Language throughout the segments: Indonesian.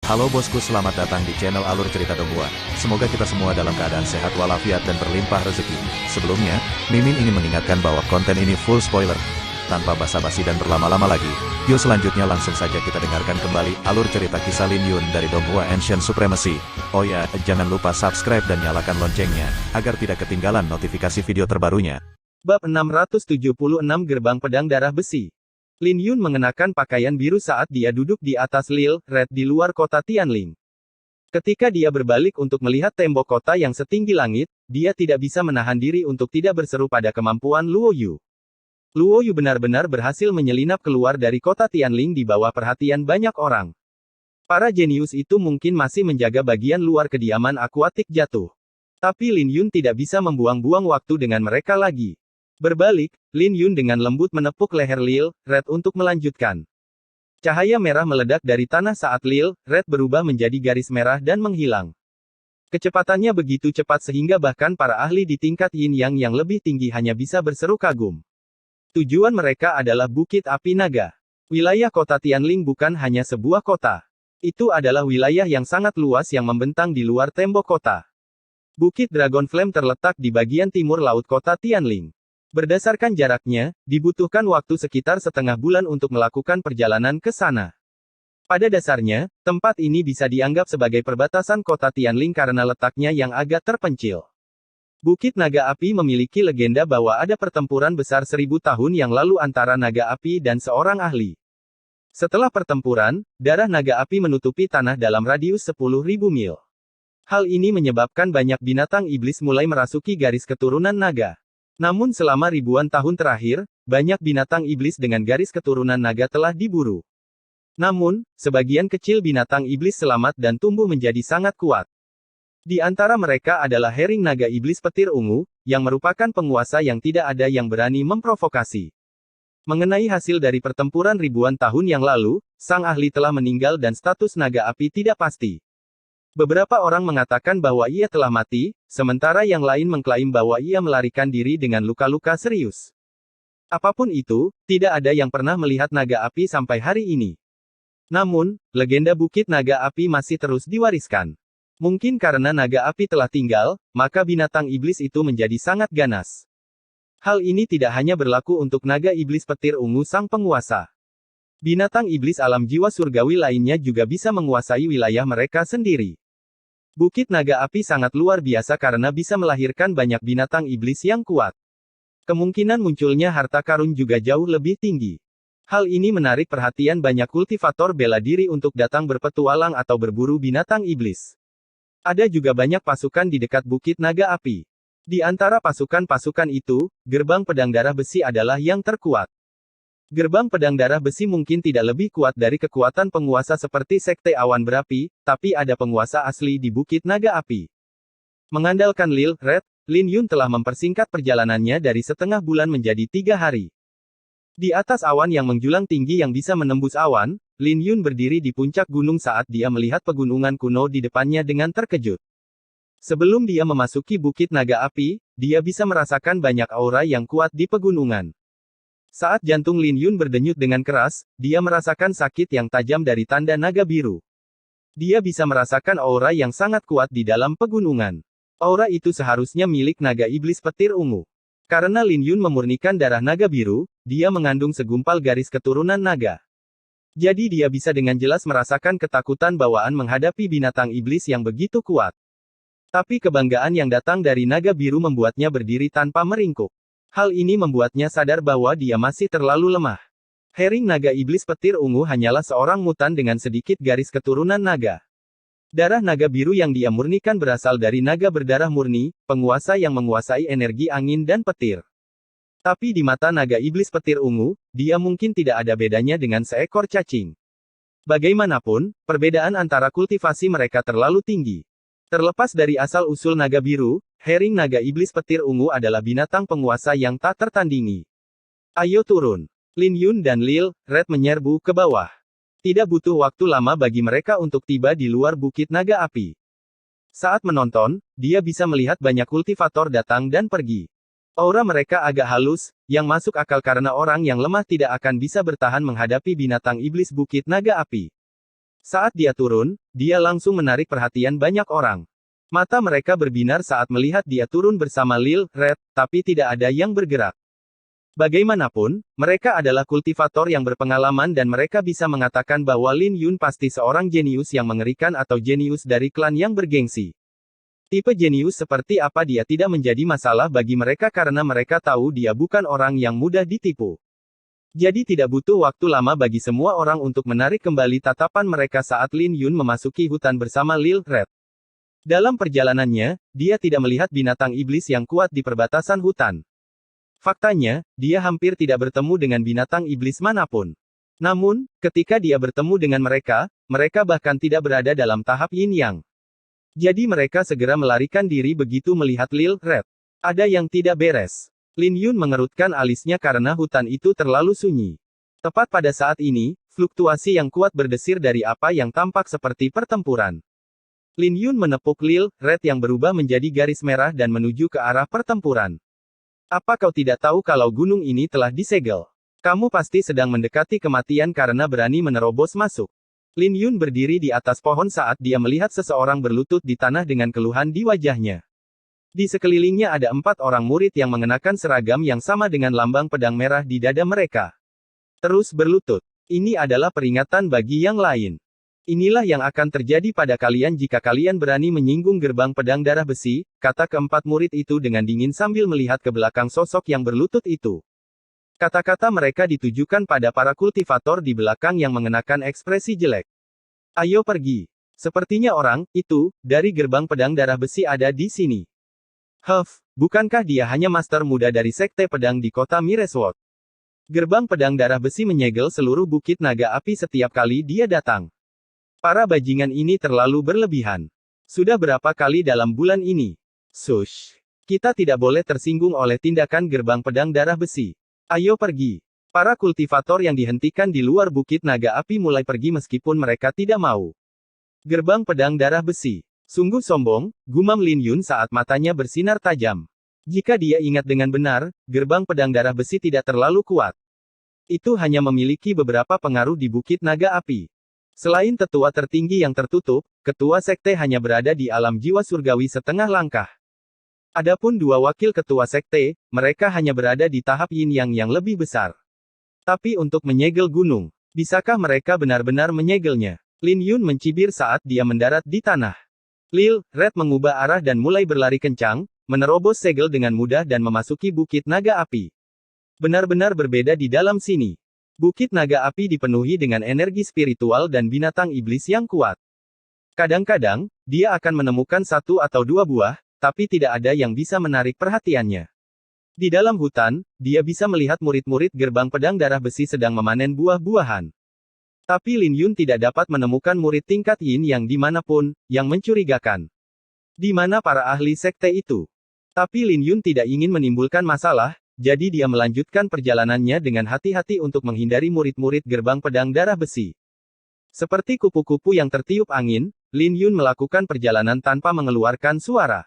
Halo bosku, selamat datang di channel Alur Cerita Dongwuan. Semoga kita semua dalam keadaan sehat walafiat dan berlimpah rezeki. Sebelumnya, Mimin ingin mengingatkan bahwa konten ini full spoiler. Tanpa basa-basi dan berlama-lama lagi, yuk selanjutnya langsung saja kita dengarkan kembali alur cerita kisah Lin Yun dari Donghua Ancient Supremacy. Oh ya, jangan lupa subscribe dan nyalakan loncengnya, agar tidak ketinggalan notifikasi video terbarunya. Bab 676 Gerbang Pedang Darah Besi. Lin Yun mengenakan pakaian biru saat dia duduk di atas Lil Red di luar kota Tianling. Ketika dia berbalik untuk melihat tembok kota yang setinggi langit, dia tidak bisa menahan diri untuk tidak berseru pada kemampuan Luo Yu. Luo Yu benar-benar berhasil menyelinap keluar dari kota Tianling di bawah perhatian banyak orang. Para jenius itu mungkin masih menjaga bagian luar kediaman akuatik jatuh. Tapi Lin Yun tidak bisa membuang-buang waktu dengan mereka lagi. Berbalik, Lin Yun dengan lembut menepuk leher Lil Red untuk melanjutkan. Cahaya merah meledak dari tanah saat Lil Red berubah menjadi garis merah dan menghilang. Kecepatannya begitu cepat sehingga bahkan para ahli di tingkat Yin Yang yang lebih tinggi hanya bisa berseru kagum. Tujuan mereka adalah Bukit Api Naga. Wilayah kota Tianling bukan hanya sebuah kota. Itu adalah wilayah yang sangat luas yang membentang di luar tembok kota. Bukit Dragon Flame terletak di bagian timur laut kota Tianling. Berdasarkan jaraknya, dibutuhkan waktu sekitar setengah bulan untuk melakukan perjalanan ke sana. Pada dasarnya, tempat ini bisa dianggap sebagai perbatasan kota Tianling karena letaknya yang agak terpencil. Bukit Naga Api memiliki legenda bahwa ada pertempuran besar 1000 tahun yang lalu antara Naga Api dan seorang ahli. Setelah pertempuran, darah Naga Api menutupi tanah dalam radius 10.000 mil. Hal ini menyebabkan banyak binatang iblis mulai merasuki garis keturunan naga. Namun selama ribuan tahun terakhir, banyak binatang iblis dengan garis keturunan naga telah diburu. Namun, sebagian kecil binatang iblis selamat dan tumbuh menjadi sangat kuat. Di antara mereka adalah Herring Naga Iblis Petir Ungu, yang merupakan penguasa yang tidak ada yang berani memprovokasi. Mengenai hasil dari pertempuran ribuan tahun yang lalu, sang ahli telah meninggal dan status Naga Api tidak pasti. Beberapa orang mengatakan bahwa ia telah mati, sementara yang lain mengklaim bahwa ia melarikan diri dengan luka-luka serius. Apapun itu, tidak ada yang pernah melihat naga api sampai hari ini. Namun, legenda Bukit Naga Api masih terus diwariskan. Mungkin karena naga api telah tinggal, maka binatang iblis itu menjadi sangat ganas. Hal ini tidak hanya berlaku untuk naga iblis petir ungu sang penguasa. Binatang iblis alam jiwa surgawi lainnya juga bisa menguasai wilayah mereka sendiri. Bukit Naga Api sangat luar biasa karena bisa melahirkan banyak binatang iblis yang kuat. Kemungkinan munculnya harta karun juga jauh lebih tinggi. Hal ini menarik perhatian banyak kultivator bela diri untuk datang berpetualang atau berburu binatang iblis. Ada juga banyak pasukan di dekat Bukit Naga Api. Di antara pasukan-pasukan itu, Gerbang Pedang Darah Besi adalah yang terkuat. Gerbang Pedang Darah Besi mungkin tidak lebih kuat dari kekuatan penguasa seperti Sekte Awan Berapi, tapi ada penguasa asli di Bukit Naga Api. Mengandalkan Lil Red, Lin Yun telah mempersingkat perjalanannya dari setengah bulan menjadi 3 hari. Di atas awan yang menjulang tinggi yang bisa menembus awan, Lin Yun berdiri di puncak gunung saat dia melihat pegunungan kuno di depannya dengan terkejut. Sebelum dia memasuki Bukit Naga Api, dia bisa merasakan banyak aura yang kuat di pegunungan. Saat jantung Lin Yun berdenyut dengan keras, dia merasakan sakit yang tajam dari tanda naga biru. Dia bisa merasakan aura yang sangat kuat di dalam pegunungan. Aura itu seharusnya milik naga iblis petir ungu. Karena Lin Yun memurnikan darah naga biru, dia mengandung segumpal garis keturunan naga. Jadi dia bisa dengan jelas merasakan ketakutan bawaan menghadapi binatang iblis yang begitu kuat. Tapi kebanggaan yang datang dari naga biru membuatnya berdiri tanpa meringkuk. Hal ini membuatnya sadar bahwa dia masih terlalu lemah. Herring Naga Iblis Petir Ungu hanyalah seorang mutan dengan sedikit garis keturunan naga. Darah naga biru yang dia murnikan berasal dari naga berdarah murni, penguasa yang menguasai energi angin dan petir. Tapi di mata Naga Iblis Petir Ungu, dia mungkin tidak ada bedanya dengan seekor cacing. Bagaimanapun, perbedaan antara kultivasi mereka terlalu tinggi. Terlepas dari asal-usul naga biru, Herring Naga Iblis Petir Ungu adalah binatang penguasa yang tak tertandingi. Ayo turun. Lin Yun dan Lil Red menyerbu ke bawah. Tidak butuh waktu lama bagi mereka untuk tiba di luar Bukit Naga Api. Saat menonton, dia bisa melihat banyak kultivator datang dan pergi. Aura mereka agak halus, yang masuk akal karena orang yang lemah tidak akan bisa bertahan menghadapi binatang iblis Bukit Naga Api. Saat dia turun, dia langsung menarik perhatian banyak orang. Mata mereka berbinar saat melihat dia turun bersama Lil Red, tapi tidak ada yang bergerak. Bagaimanapun, mereka adalah kultivator yang berpengalaman dan mereka bisa mengatakan bahwa Lin Yun pasti seorang jenius yang mengerikan atau jenius dari klan yang bergengsi. Tipe jenius seperti apa dia tidak menjadi masalah bagi mereka karena mereka tahu dia bukan orang yang mudah ditipu. Jadi tidak butuh waktu lama bagi semua orang untuk menarik kembali tatapan mereka saat Lin Yun memasuki hutan bersama Lil Red. Dalam perjalanannya, dia tidak melihat binatang iblis yang kuat di perbatasan hutan. Faktanya, dia hampir tidak bertemu dengan binatang iblis manapun. Namun, ketika dia bertemu dengan mereka, mereka bahkan tidak berada dalam tahap yin yang. Jadi mereka segera melarikan diri begitu melihat Lil Red. Ada yang tidak beres. Lin Yun mengerutkan alisnya karena hutan itu terlalu sunyi. Tepat pada saat ini, fluktuasi yang kuat berdesir dari apa yang tampak seperti pertempuran. Lin Yun menepuk Lil Red yang berubah menjadi garis merah dan menuju ke arah pertempuran. Apa kau tidak tahu kalau gunung ini telah disegel? Kamu pasti sedang mendekati kematian karena berani menerobos masuk. Lin Yun berdiri di atas pohon saat dia melihat seseorang berlutut di tanah dengan keluhan di wajahnya. Di sekelilingnya ada 4 orang murid yang mengenakan seragam yang sama dengan lambang pedang merah di dada mereka. Terus berlutut. Ini adalah peringatan bagi yang lain. Inilah yang akan terjadi pada kalian jika kalian berani menyinggung gerbang pedang darah besi, kata keempat murid itu dengan dingin sambil melihat ke belakang sosok yang berlutut itu. Kata-kata mereka ditujukan pada para kultivator di belakang yang mengenakan ekspresi jelek. Ayo pergi. Sepertinya orang itu dari gerbang pedang darah besi ada di sini. Bukankah dia hanya master muda dari sekte pedang di kota Miresword? Gerbang pedang darah besi menyegel seluruh bukit naga api setiap kali dia datang. Para bajingan ini terlalu berlebihan. Sudah berapa kali dalam bulan ini? Kita tidak boleh tersinggung oleh tindakan gerbang pedang darah besi. Ayo pergi. Para kultivator yang dihentikan di luar bukit naga api mulai pergi meskipun mereka tidak mau. Gerbang pedang darah besi. Sungguh sombong, gumam Lin Yun saat matanya bersinar tajam. Jika dia ingat dengan benar, gerbang pedang darah besi tidak terlalu kuat. Itu hanya memiliki beberapa pengaruh di Bukit Naga Api. Selain tetua tertinggi yang tertutup, ketua sekte hanya berada di alam jiwa surgawi setengah langkah. Adapun 2 wakil ketua sekte, mereka hanya berada di tahap yin yang lebih besar. Tapi untuk menyegel gunung, bisakah mereka benar-benar menyegelnya? Lin Yun mencibir saat dia mendarat di tanah. Lil Red mengubah arah dan mulai berlari kencang, menerobos segel dengan mudah dan memasuki Bukit Naga Api. Benar-benar berbeda di dalam sini. Bukit Naga Api dipenuhi dengan energi spiritual dan binatang iblis yang kuat. Kadang-kadang, dia akan menemukan 1 atau 2 buah, tapi tidak ada yang bisa menarik perhatiannya. Di dalam hutan, dia bisa melihat murid-murid gerbang pedang darah besi sedang memanen buah-buahan. Tapi Lin Yun tidak dapat menemukan murid tingkat yin yang dimanapun, yang mencurigakan. Di mana para ahli sekte itu? Tapi Lin Yun tidak ingin menimbulkan masalah, jadi dia melanjutkan perjalanannya dengan hati-hati untuk menghindari murid-murid gerbang pedang darah besi. Seperti kupu-kupu yang tertiup angin, Lin Yun melakukan perjalanan tanpa mengeluarkan suara.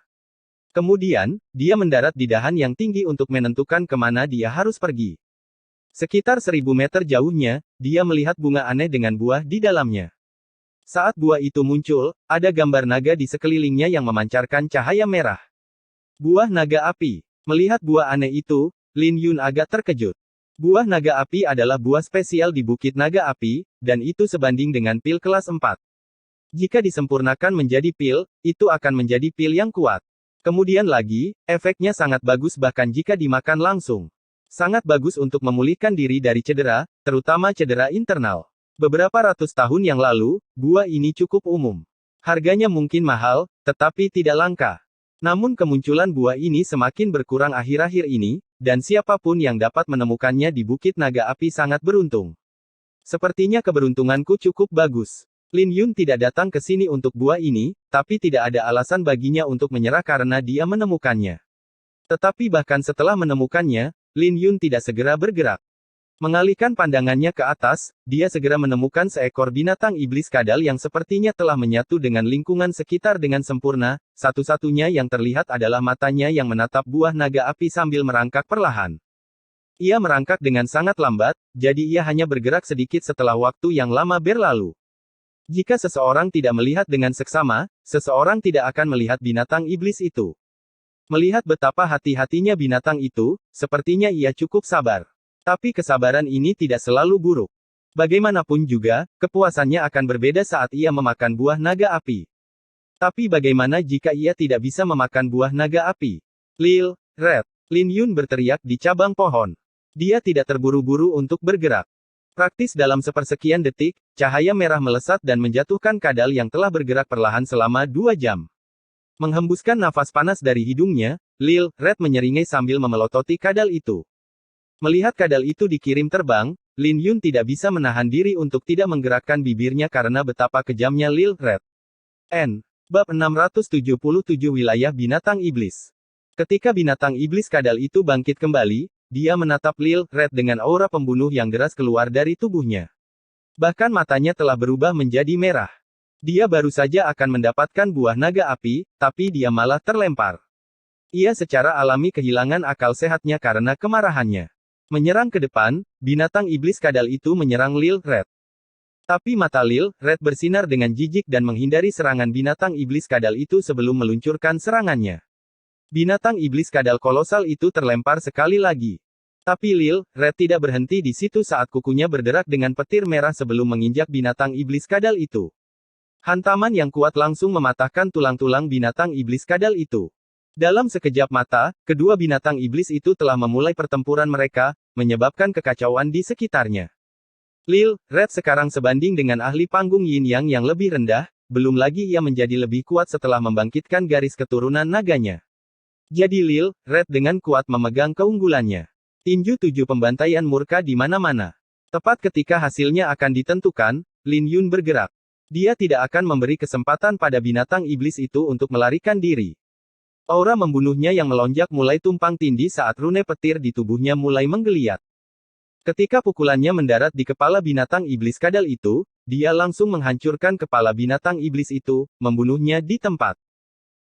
Kemudian, dia mendarat di dahan yang tinggi untuk menentukan kemana dia harus pergi. Sekitar 1000 meter jauhnya, dia melihat bunga aneh dengan buah di dalamnya. Saat buah itu muncul, ada gambar naga di sekelilingnya yang memancarkan cahaya merah. Buah naga api. Melihat buah aneh itu, Lin Yun agak terkejut. Buah naga api adalah buah spesial di Bukit Naga Api, dan itu sebanding dengan pil kelas 4. Jika disempurnakan menjadi pil, itu akan menjadi pil yang kuat. Kemudian lagi, efeknya sangat bagus bahkan jika dimakan langsung. Sangat bagus untuk memulihkan diri dari cedera, terutama cedera internal. Beberapa ratus tahun yang lalu, buah ini cukup umum. Harganya mungkin mahal, tetapi tidak langka. Namun kemunculan buah ini semakin berkurang akhir-akhir ini, dan siapapun yang dapat menemukannya di Bukit Naga Api sangat beruntung. Sepertinya keberuntunganku cukup bagus. Lin Yun tidak datang ke sini untuk buah ini, tapi tidak ada alasan baginya untuk menyerah karena dia menemukannya. Tetapi bahkan setelah menemukannya, Lin Yun tidak segera bergerak. Mengalihkan pandangannya ke atas, dia segera menemukan seekor binatang iblis kadal yang sepertinya telah menyatu dengan lingkungan sekitar dengan sempurna, satu-satunya yang terlihat adalah matanya yang menatap buah naga api sambil merangkak perlahan. Ia merangkak dengan sangat lambat, jadi ia hanya bergerak sedikit setelah waktu yang lama berlalu. Jika seseorang tidak melihat dengan seksama, seseorang tidak akan melihat binatang iblis itu. Melihat betapa hati-hatinya binatang itu, sepertinya ia cukup sabar. Tapi kesabaran ini tidak selalu buruk. Bagaimanapun juga, kepuasannya akan berbeda saat ia memakan buah naga api. Tapi bagaimana jika ia tidak bisa memakan buah naga api? Lil, Red, Lin Yun berteriak di cabang pohon. Dia tidak terburu-buru untuk bergerak. Praktis dalam sepersekian detik, cahaya merah melesat dan menjatuhkan kadal yang telah bergerak perlahan selama 2 jam. Menghembuskan nafas panas dari hidungnya, Lil, Red menyeringai sambil memelototi kadal itu. Melihat kadal itu dikirim terbang, Lin Yun tidak bisa menahan diri untuk tidak menggerakkan bibirnya karena betapa kejamnya Lil, Red. Bab 677 Wilayah Binatang Iblis. Ketika binatang iblis kadal itu bangkit kembali, dia menatap Lil, Red dengan aura pembunuh yang deras keluar dari tubuhnya. Bahkan matanya telah berubah menjadi merah. Dia baru saja akan mendapatkan buah naga api, tapi dia malah terlempar. Ia secara alami kehilangan akal sehatnya karena kemarahannya. Menyerang ke depan, binatang iblis kadal itu menyerang Lil, Red. Tapi mata Lil, Red bersinar dengan jijik dan menghindari serangan binatang iblis kadal itu sebelum meluncurkan serangannya. Binatang iblis kadal kolosal itu terlempar sekali lagi. Tapi Lil, Red tidak berhenti di situ saat kukunya berderak dengan petir merah sebelum menginjak binatang iblis kadal itu. Hantaman yang kuat langsung mematahkan tulang-tulang binatang iblis kadal itu. Dalam sekejap mata, kedua binatang iblis itu telah memulai pertempuran mereka, menyebabkan kekacauan di sekitarnya. Lil, Red sekarang sebanding dengan ahli panggung Yin Yang yang lebih rendah, belum lagi ia menjadi lebih kuat setelah membangkitkan garis keturunan naganya. Jadi Lil, Red dengan kuat memegang keunggulannya. Tinju 7 pembantaian murka di mana-mana. Tepat ketika hasilnya akan ditentukan, Lin Yun bergerak. Dia tidak akan memberi kesempatan pada binatang iblis itu untuk melarikan diri. Aura membunuhnya yang melonjak mulai tumpang tindih saat rune petir di tubuhnya mulai menggeliat. Ketika pukulannya mendarat di kepala binatang iblis kadal itu, dia langsung menghancurkan kepala binatang iblis itu, membunuhnya di tempat.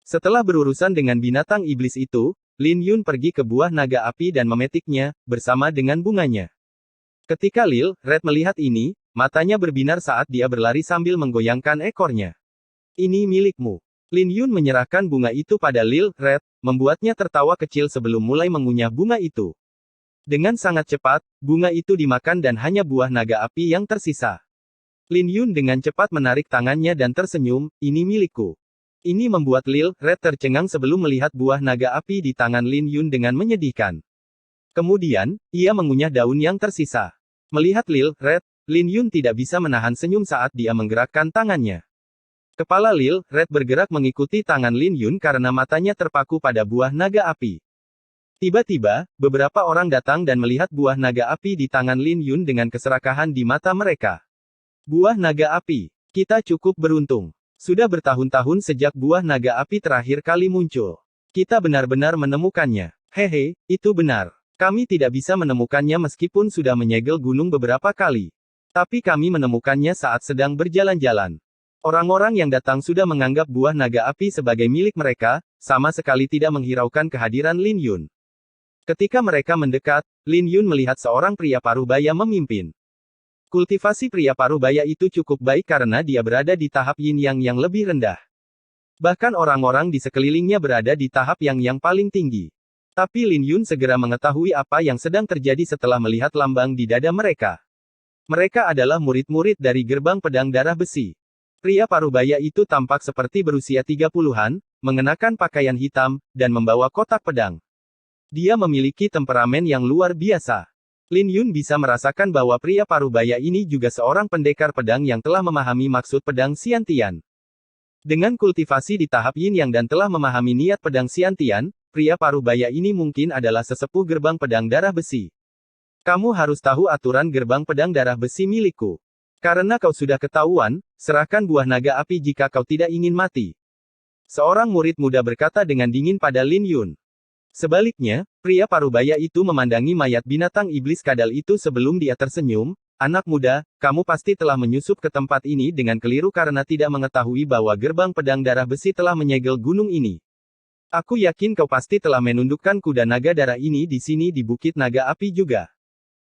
Setelah berurusan dengan binatang iblis itu, Lin Yun pergi ke buah naga api dan memetiknya, bersama dengan bunganya. Ketika Lil, Red melihat ini, matanya berbinar saat dia berlari sambil menggoyangkan ekornya. Ini milikmu. Lin Yun menyerahkan bunga itu pada Lil, Red, membuatnya tertawa kecil sebelum mulai mengunyah bunga itu. Dengan sangat cepat, bunga itu dimakan dan hanya buah naga api yang tersisa. Lin Yun dengan cepat menarik tangannya dan tersenyum, ini milikku. Ini membuat Lil, Red tercengang sebelum melihat buah naga api di tangan Lin Yun dengan menyedihkan. Kemudian, ia mengunyah daun yang tersisa. Melihat Lil, Red, Lin Yun tidak bisa menahan senyum saat dia menggerakkan tangannya. Kepala Lil, Red bergerak mengikuti tangan Lin Yun karena matanya terpaku pada buah naga api. Tiba-tiba, beberapa orang datang dan melihat buah naga api di tangan Lin Yun dengan keserakahan di mata mereka. Buah naga api. Kita cukup beruntung. Sudah bertahun-tahun sejak buah naga api terakhir kali muncul. Kita benar-benar menemukannya. Hehe, itu benar. Kami tidak bisa menemukannya meskipun sudah menyegel gunung beberapa kali. Tapi kami menemukannya saat sedang berjalan-jalan. Orang-orang yang datang sudah menganggap buah naga api sebagai milik mereka, sama sekali tidak menghiraukan kehadiran Lin Yun. Ketika mereka mendekat, Lin Yun melihat seorang pria parubaya memimpin. Kultivasi pria parubaya itu cukup baik karena dia berada di tahap yin yang lebih rendah. Bahkan orang-orang di sekelilingnya berada di tahap yang paling tinggi. Tapi Lin Yun segera mengetahui apa yang sedang terjadi setelah melihat lambang di dada mereka. Mereka adalah murid-murid dari gerbang pedang darah besi. Pria parubaya itu tampak seperti berusia 30-an, mengenakan pakaian hitam, dan membawa kotak pedang. Dia memiliki temperamen yang luar biasa. Lin Yun bisa merasakan bahwa pria parubaya ini juga seorang pendekar pedang yang telah memahami maksud pedang Xiantian. Dengan kultivasi di tahap yin yang dan telah memahami niat pedang Xiantian, pria parubaya ini mungkin adalah sesepuh gerbang pedang darah besi. Kamu harus tahu aturan gerbang pedang darah besi milikku. Karena kau sudah ketahuan, serahkan buah naga api jika kau tidak ingin mati. Seorang murid muda berkata dengan dingin pada Lin Yun. Sebaliknya, pria parubaya itu memandangi mayat binatang iblis kadal itu sebelum dia tersenyum, anak muda, kamu pasti telah menyusup ke tempat ini dengan keliru karena tidak mengetahui bahwa gerbang pedang darah besi telah menyegel gunung ini. Aku yakin kau pasti telah menundukkan kuda naga darah ini di sini di Bukit Naga Api juga.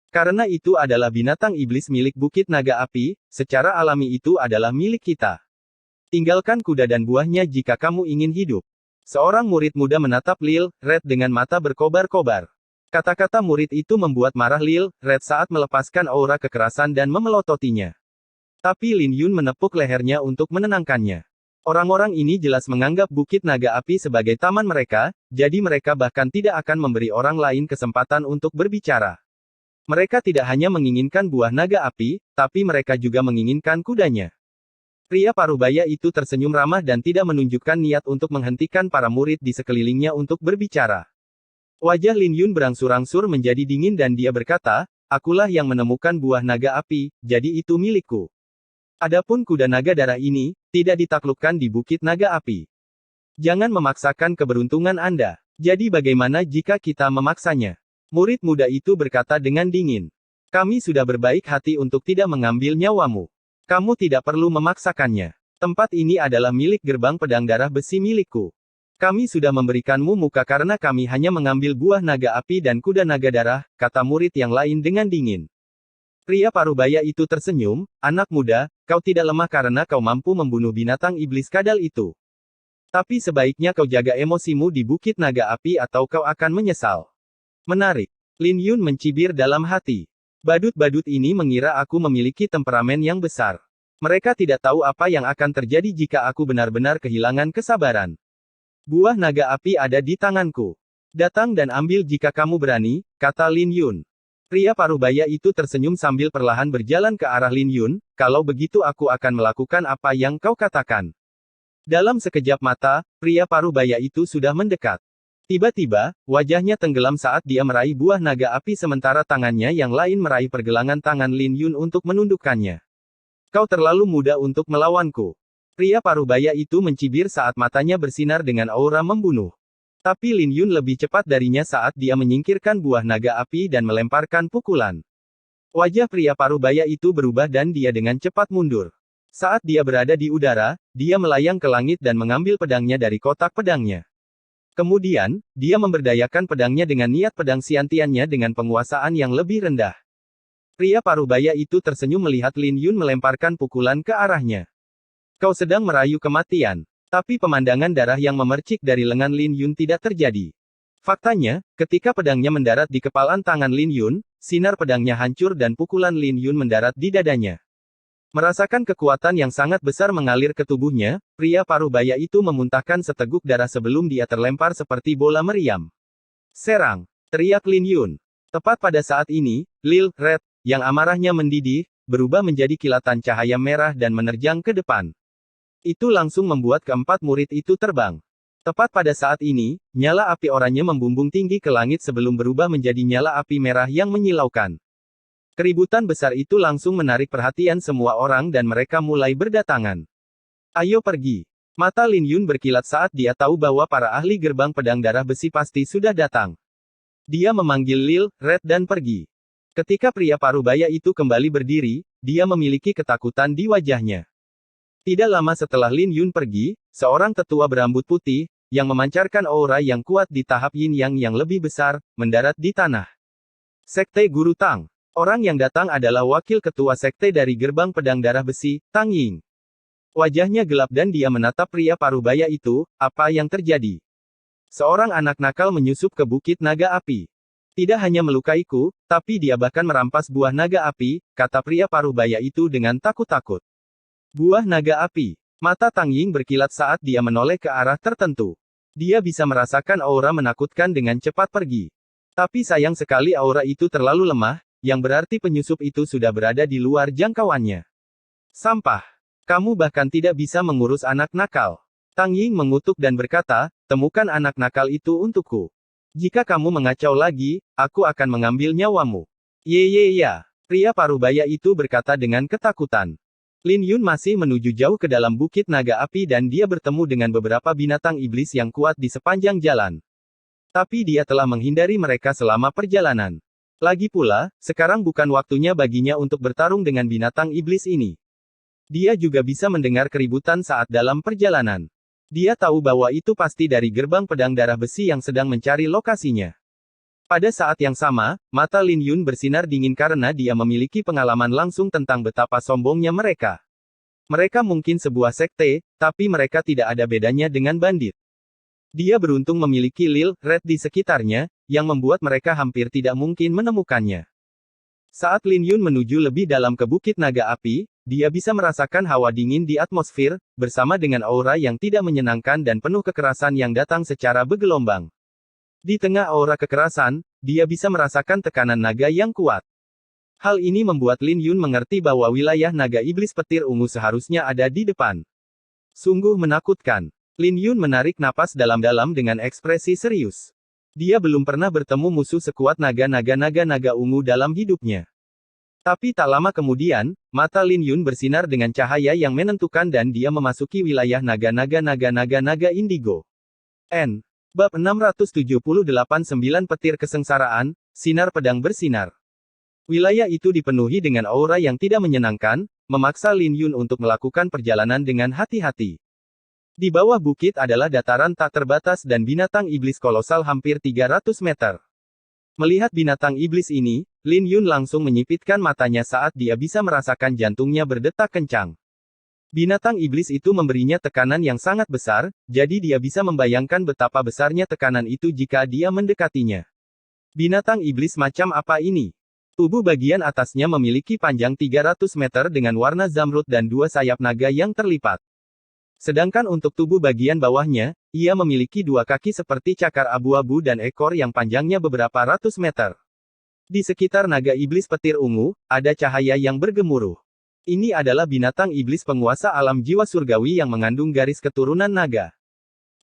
Karena itu adalah binatang iblis milik Bukit Naga Api, secara alami itu adalah milik kita. Tinggalkan kuda dan buahnya jika kamu ingin hidup. Seorang murid muda menatap Lil Red dengan mata berkobar-kobar. Kata-kata murid itu membuat marah Lil Red saat melepaskan aura kekerasan dan memelototinya. Tapi Lin Yun menepuk lehernya untuk menenangkannya. Orang-orang ini jelas menganggap Bukit Naga Api sebagai taman mereka, jadi mereka bahkan tidak akan memberi orang lain kesempatan untuk berbicara. Mereka tidak hanya menginginkan buah naga api, tapi mereka juga menginginkan kudanya. Pria parubaya itu tersenyum ramah dan tidak menunjukkan niat untuk menghentikan para murid di sekelilingnya untuk berbicara. Wajah Lin Yun berangsur-angsur menjadi dingin dan dia berkata, akulah yang menemukan buah naga api, jadi itu milikku. Adapun kuda naga darah ini, tidak ditaklukkan di Bukit Naga Api. Jangan memaksakan keberuntungan Anda. Jadi bagaimana jika kita memaksanya? Murid muda itu berkata dengan dingin. Kami sudah berbaik hati untuk tidak mengambil nyawamu. Kamu tidak perlu memaksakannya. Tempat ini adalah milik gerbang pedang darah besi milikku. Kami sudah memberikanmu muka karena kami hanya mengambil buah naga api dan kuda naga darah, kata murid yang lain dengan dingin. Pria parubaya itu tersenyum, anak muda, kau tidak lemah karena kau mampu membunuh binatang iblis kadal itu. Tapi sebaiknya kau jaga emosimu di Bukit Naga Api atau kau akan menyesal. Menarik. Lin Yun mencibir dalam hati. Badut-badut ini mengira aku memiliki temperamen yang besar. Mereka tidak tahu apa yang akan terjadi jika aku benar-benar kehilangan kesabaran. Buah naga api ada di tanganku. Datang dan ambil jika kamu berani, kata Lin Yun. Pria parubaya itu tersenyum sambil perlahan berjalan ke arah Lin Yun, kalau begitu aku akan melakukan apa yang kau katakan. Dalam sekejap mata, pria parubaya itu sudah mendekat. Tiba-tiba, wajahnya tenggelam saat dia meraih buah naga api sementara tangannya yang lain meraih pergelangan tangan Lin Yun untuk menundukkannya. Kau terlalu muda untuk melawanku. Pria parubaya itu mencibir saat matanya bersinar dengan aura membunuh. Tapi Lin Yun lebih cepat darinya saat dia menyingkirkan buah naga api dan melemparkan pukulan. Wajah pria parubaya itu berubah dan dia dengan cepat mundur. Saat dia berada di udara, dia melayang ke langit dan mengambil pedangnya dari kotak pedangnya. Kemudian, dia memberdayakan pedangnya dengan niat pedang siantiannya dengan penguasaan yang lebih rendah. Pria parubaya itu tersenyum melihat Lin Yun melemparkan pukulan ke arahnya. Kau sedang merayu kematian. Tapi pemandangan darah yang memercik dari lengan Lin Yun tidak terjadi. Faktanya, ketika pedangnya mendarat di kepalan tangan Lin Yun, sinar pedangnya hancur dan pukulan Lin Yun mendarat di dadanya. Merasakan kekuatan yang sangat besar mengalir ke tubuhnya, pria parubaya itu memuntahkan seteguk darah sebelum dia terlempar seperti bola meriam. Serang! Teriak Lin Yun. Tepat pada saat ini, Lil Red, yang amarahnya mendidih, berubah menjadi kilatan cahaya merah dan menerjang ke depan. Itu langsung membuat keempat murid itu terbang. Tepat pada saat ini, nyala api oranye membumbung tinggi ke langit sebelum berubah menjadi nyala api merah yang menyilaukan. Keributan besar itu langsung menarik perhatian semua orang dan mereka mulai berdatangan. Ayo pergi. Mata Lin Yun berkilat saat dia tahu bahwa para ahli gerbang pedang darah besi pasti sudah datang. Dia memanggil Lil Red dan pergi. Ketika pria parubaya itu kembali berdiri, dia memiliki ketakutan di wajahnya. Tidak lama setelah Lin Yun pergi, seorang tetua berambut putih, yang memancarkan aura yang kuat di tahap yin yang lebih besar, mendarat di tanah. Sekte Guru Tang. Orang yang datang adalah wakil ketua sekte dari gerbang pedang darah besi, Tang Ying. Wajahnya gelap dan dia menatap pria parubaya itu, apa yang terjadi? Seorang anak nakal menyusup ke Bukit Naga Api. Tidak hanya melukaiku, tapi dia bahkan merampas buah naga api, kata pria parubaya itu dengan takut-takut. Buah naga api. Mata Tang Ying berkilat saat dia menoleh ke arah tertentu. Dia bisa merasakan aura menakutkan dengan cepat pergi. Tapi sayang sekali aura itu terlalu lemah, yang berarti penyusup itu sudah berada di luar jangkauannya. Sampah. Kamu bahkan tidak bisa mengurus anak nakal. Tang Ying mengutuk dan berkata, temukan anak nakal itu untukku. Jika kamu mengacau lagi, aku akan mengambil nyawamu. Ya. Pria parubaya itu berkata dengan ketakutan. Lin Yun masih menuju jauh ke dalam Bukit Naga Api dan dia bertemu dengan beberapa binatang iblis yang kuat di sepanjang jalan. Tapi dia telah menghindari mereka selama perjalanan. Lagi pula, sekarang bukan waktunya baginya untuk bertarung dengan binatang iblis ini. Dia juga bisa mendengar keributan saat dalam perjalanan. Dia tahu bahwa itu pasti dari gerbang pedang darah besi yang sedang mencari lokasinya. Pada saat yang sama, mata Lin Yun bersinar dingin karena dia memiliki pengalaman langsung tentang betapa sombongnya mereka. Mereka mungkin sebuah sekte, tapi mereka tidak ada bedanya dengan bandit. Dia beruntung memiliki Lil Red di sekitarnya, yang membuat mereka hampir tidak mungkin menemukannya. Saat Lin Yun menuju lebih dalam ke Bukit Naga Api, dia bisa merasakan hawa dingin di atmosfer, bersama dengan aura yang tidak menyenangkan dan penuh kekerasan yang datang secara bergelombang. Di tengah aura kekerasan, dia bisa merasakan tekanan naga yang kuat. Hal ini membuat Lin Yun mengerti bahwa wilayah naga iblis petir ungu seharusnya ada di depan. Sungguh menakutkan. Lin Yun menarik napas dalam-dalam dengan ekspresi serius. Dia belum pernah bertemu musuh sekuat naga ungu dalam hidupnya. Tapi tak lama kemudian, mata Lin Yun bersinar dengan cahaya yang menentukan dan dia memasuki wilayah naga indigo. Bab 678-9 Petir Kesengsaraan, Sinar Pedang Bersinar. Wilayah itu dipenuhi dengan aura yang tidak menyenangkan, memaksa Lin Yun untuk melakukan perjalanan dengan hati-hati. Di bawah bukit adalah dataran tak terbatas dan binatang iblis kolosal hampir 300 meter. Melihat binatang iblis ini, Lin Yun langsung menyipitkan matanya saat dia bisa merasakan jantungnya berdetak kencang. Binatang iblis itu memberinya tekanan yang sangat besar, jadi dia bisa membayangkan betapa besarnya tekanan itu jika dia mendekatinya. Binatang iblis macam apa ini? Tubuh bagian atasnya memiliki panjang 300 meter dengan warna zamrud dan 2 sayap naga yang terlipat. Sedangkan untuk tubuh bagian bawahnya, ia memiliki 2 kaki seperti cakar abu-abu dan ekor yang panjangnya beberapa ratus meter. Di sekitar naga iblis petir ungu, ada cahaya yang bergemuruh. Ini adalah binatang iblis penguasa alam jiwa surgawi yang mengandung garis keturunan naga.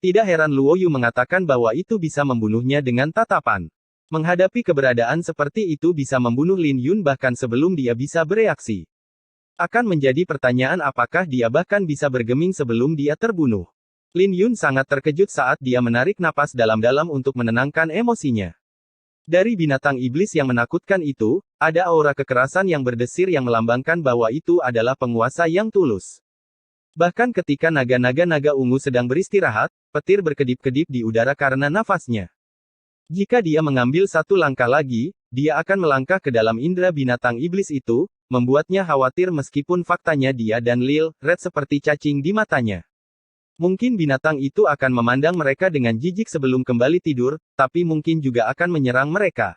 Tidak heran Luo Yu mengatakan bahwa itu bisa membunuhnya dengan tatapan. Menghadapi keberadaan seperti itu bisa membunuh Lin Yun bahkan sebelum dia bisa bereaksi. Akan menjadi pertanyaan apakah dia bahkan bisa bergeming sebelum dia terbunuh. Lin Yun sangat terkejut saat dia menarik napas dalam-dalam untuk menenangkan emosinya. Dari binatang iblis yang menakutkan itu, ada aura kekerasan yang berdesir yang melambangkan bahwa itu adalah penguasa yang tulus. Bahkan ketika naga ungu sedang beristirahat, petir berkedip-kedip di udara karena nafasnya. Jika dia mengambil satu langkah lagi, dia akan melangkah ke dalam indera binatang iblis itu, membuatnya khawatir meskipun faktanya dia dan Lil Red seperti cacing di matanya. Mungkin binatang itu akan memandang mereka dengan jijik sebelum kembali tidur, tapi mungkin juga akan menyerang mereka.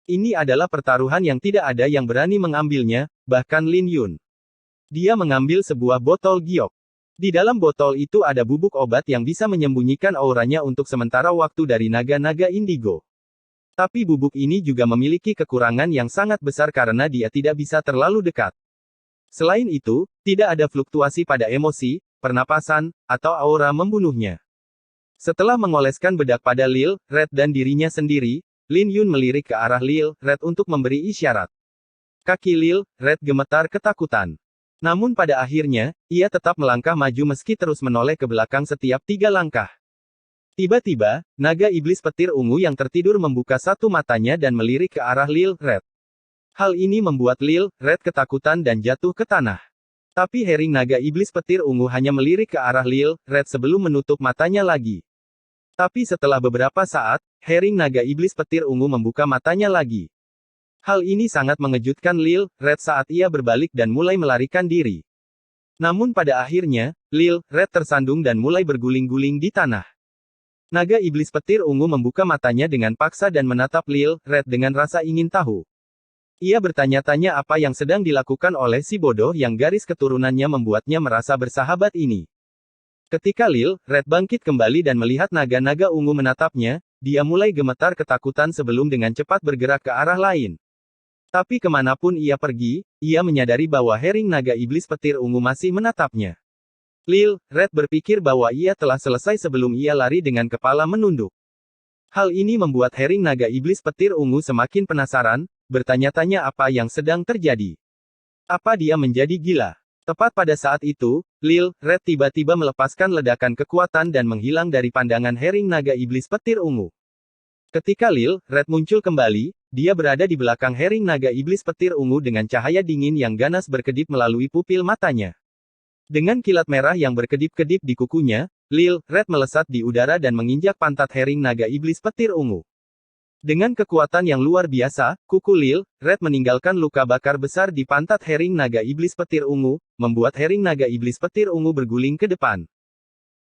Ini adalah pertaruhan yang tidak ada yang berani mengambilnya, bahkan Lin Yun. Dia mengambil sebuah botol giok. Di dalam botol itu ada bubuk obat yang bisa menyembunyikan auranya untuk sementara waktu dari naga-naga indigo. Tapi bubuk ini juga memiliki kekurangan yang sangat besar karena dia tidak bisa terlalu dekat. Selain itu, tidak ada fluktuasi pada emosi, pernapasan, atau aura membunuhnya. Setelah mengoleskan bedak pada Lil Red dan dirinya sendiri, Lin Yun melirik ke arah Lil Red untuk memberi isyarat. Kaki Lil Red gemetar ketakutan. Namun pada akhirnya, ia tetap melangkah maju meski terus menoleh ke belakang setiap 3 langkah. Tiba-tiba, naga iblis petir ungu yang tertidur membuka satu matanya dan melirik ke arah Lil Red. Hal ini membuat Lil Red ketakutan dan jatuh ke tanah. Tapi Herring naga iblis petir ungu hanya melirik ke arah Lil Red sebelum menutup matanya lagi. Tapi setelah beberapa saat, Herring naga iblis petir ungu membuka matanya lagi. Hal ini sangat mengejutkan Lil Red saat ia berbalik dan mulai melarikan diri. Namun pada akhirnya, Lil Red tersandung dan mulai berguling-guling di tanah. Naga iblis petir ungu membuka matanya dengan paksa dan menatap Lil Red dengan rasa ingin tahu. Ia bertanya-tanya apa yang sedang dilakukan oleh si bodoh yang garis keturunannya membuatnya merasa bersahabat ini. Ketika Lil Red bangkit kembali dan melihat naga-naga ungu menatapnya, dia mulai gemetar ketakutan sebelum dengan cepat bergerak ke arah lain. Tapi kemanapun ia pergi, ia menyadari bahwa Herring naga iblis petir ungu masih menatapnya. Lil Red berpikir bahwa ia telah selesai sebelum ia lari dengan kepala menunduk. Hal ini membuat Herring naga iblis petir ungu semakin penasaran, bertanya-tanya apa yang sedang terjadi. Apa dia menjadi gila? Tepat pada saat itu, Lil Red tiba-tiba melepaskan ledakan kekuatan dan menghilang dari pandangan Herring naga iblis petir ungu. Ketika Lil Red muncul kembali, dia berada di belakang Herring naga iblis petir ungu dengan cahaya dingin yang ganas berkedip melalui pupil matanya. Dengan kilat merah yang berkedip-kedip di kukunya, Lil Red melesat di udara dan menginjak pantat Herring naga iblis petir ungu. Dengan kekuatan yang luar biasa, kuku Lil Red meninggalkan luka bakar besar di pantat Hering Naga Iblis Petir Ungu, membuat Hering Naga Iblis Petir Ungu berguling ke depan.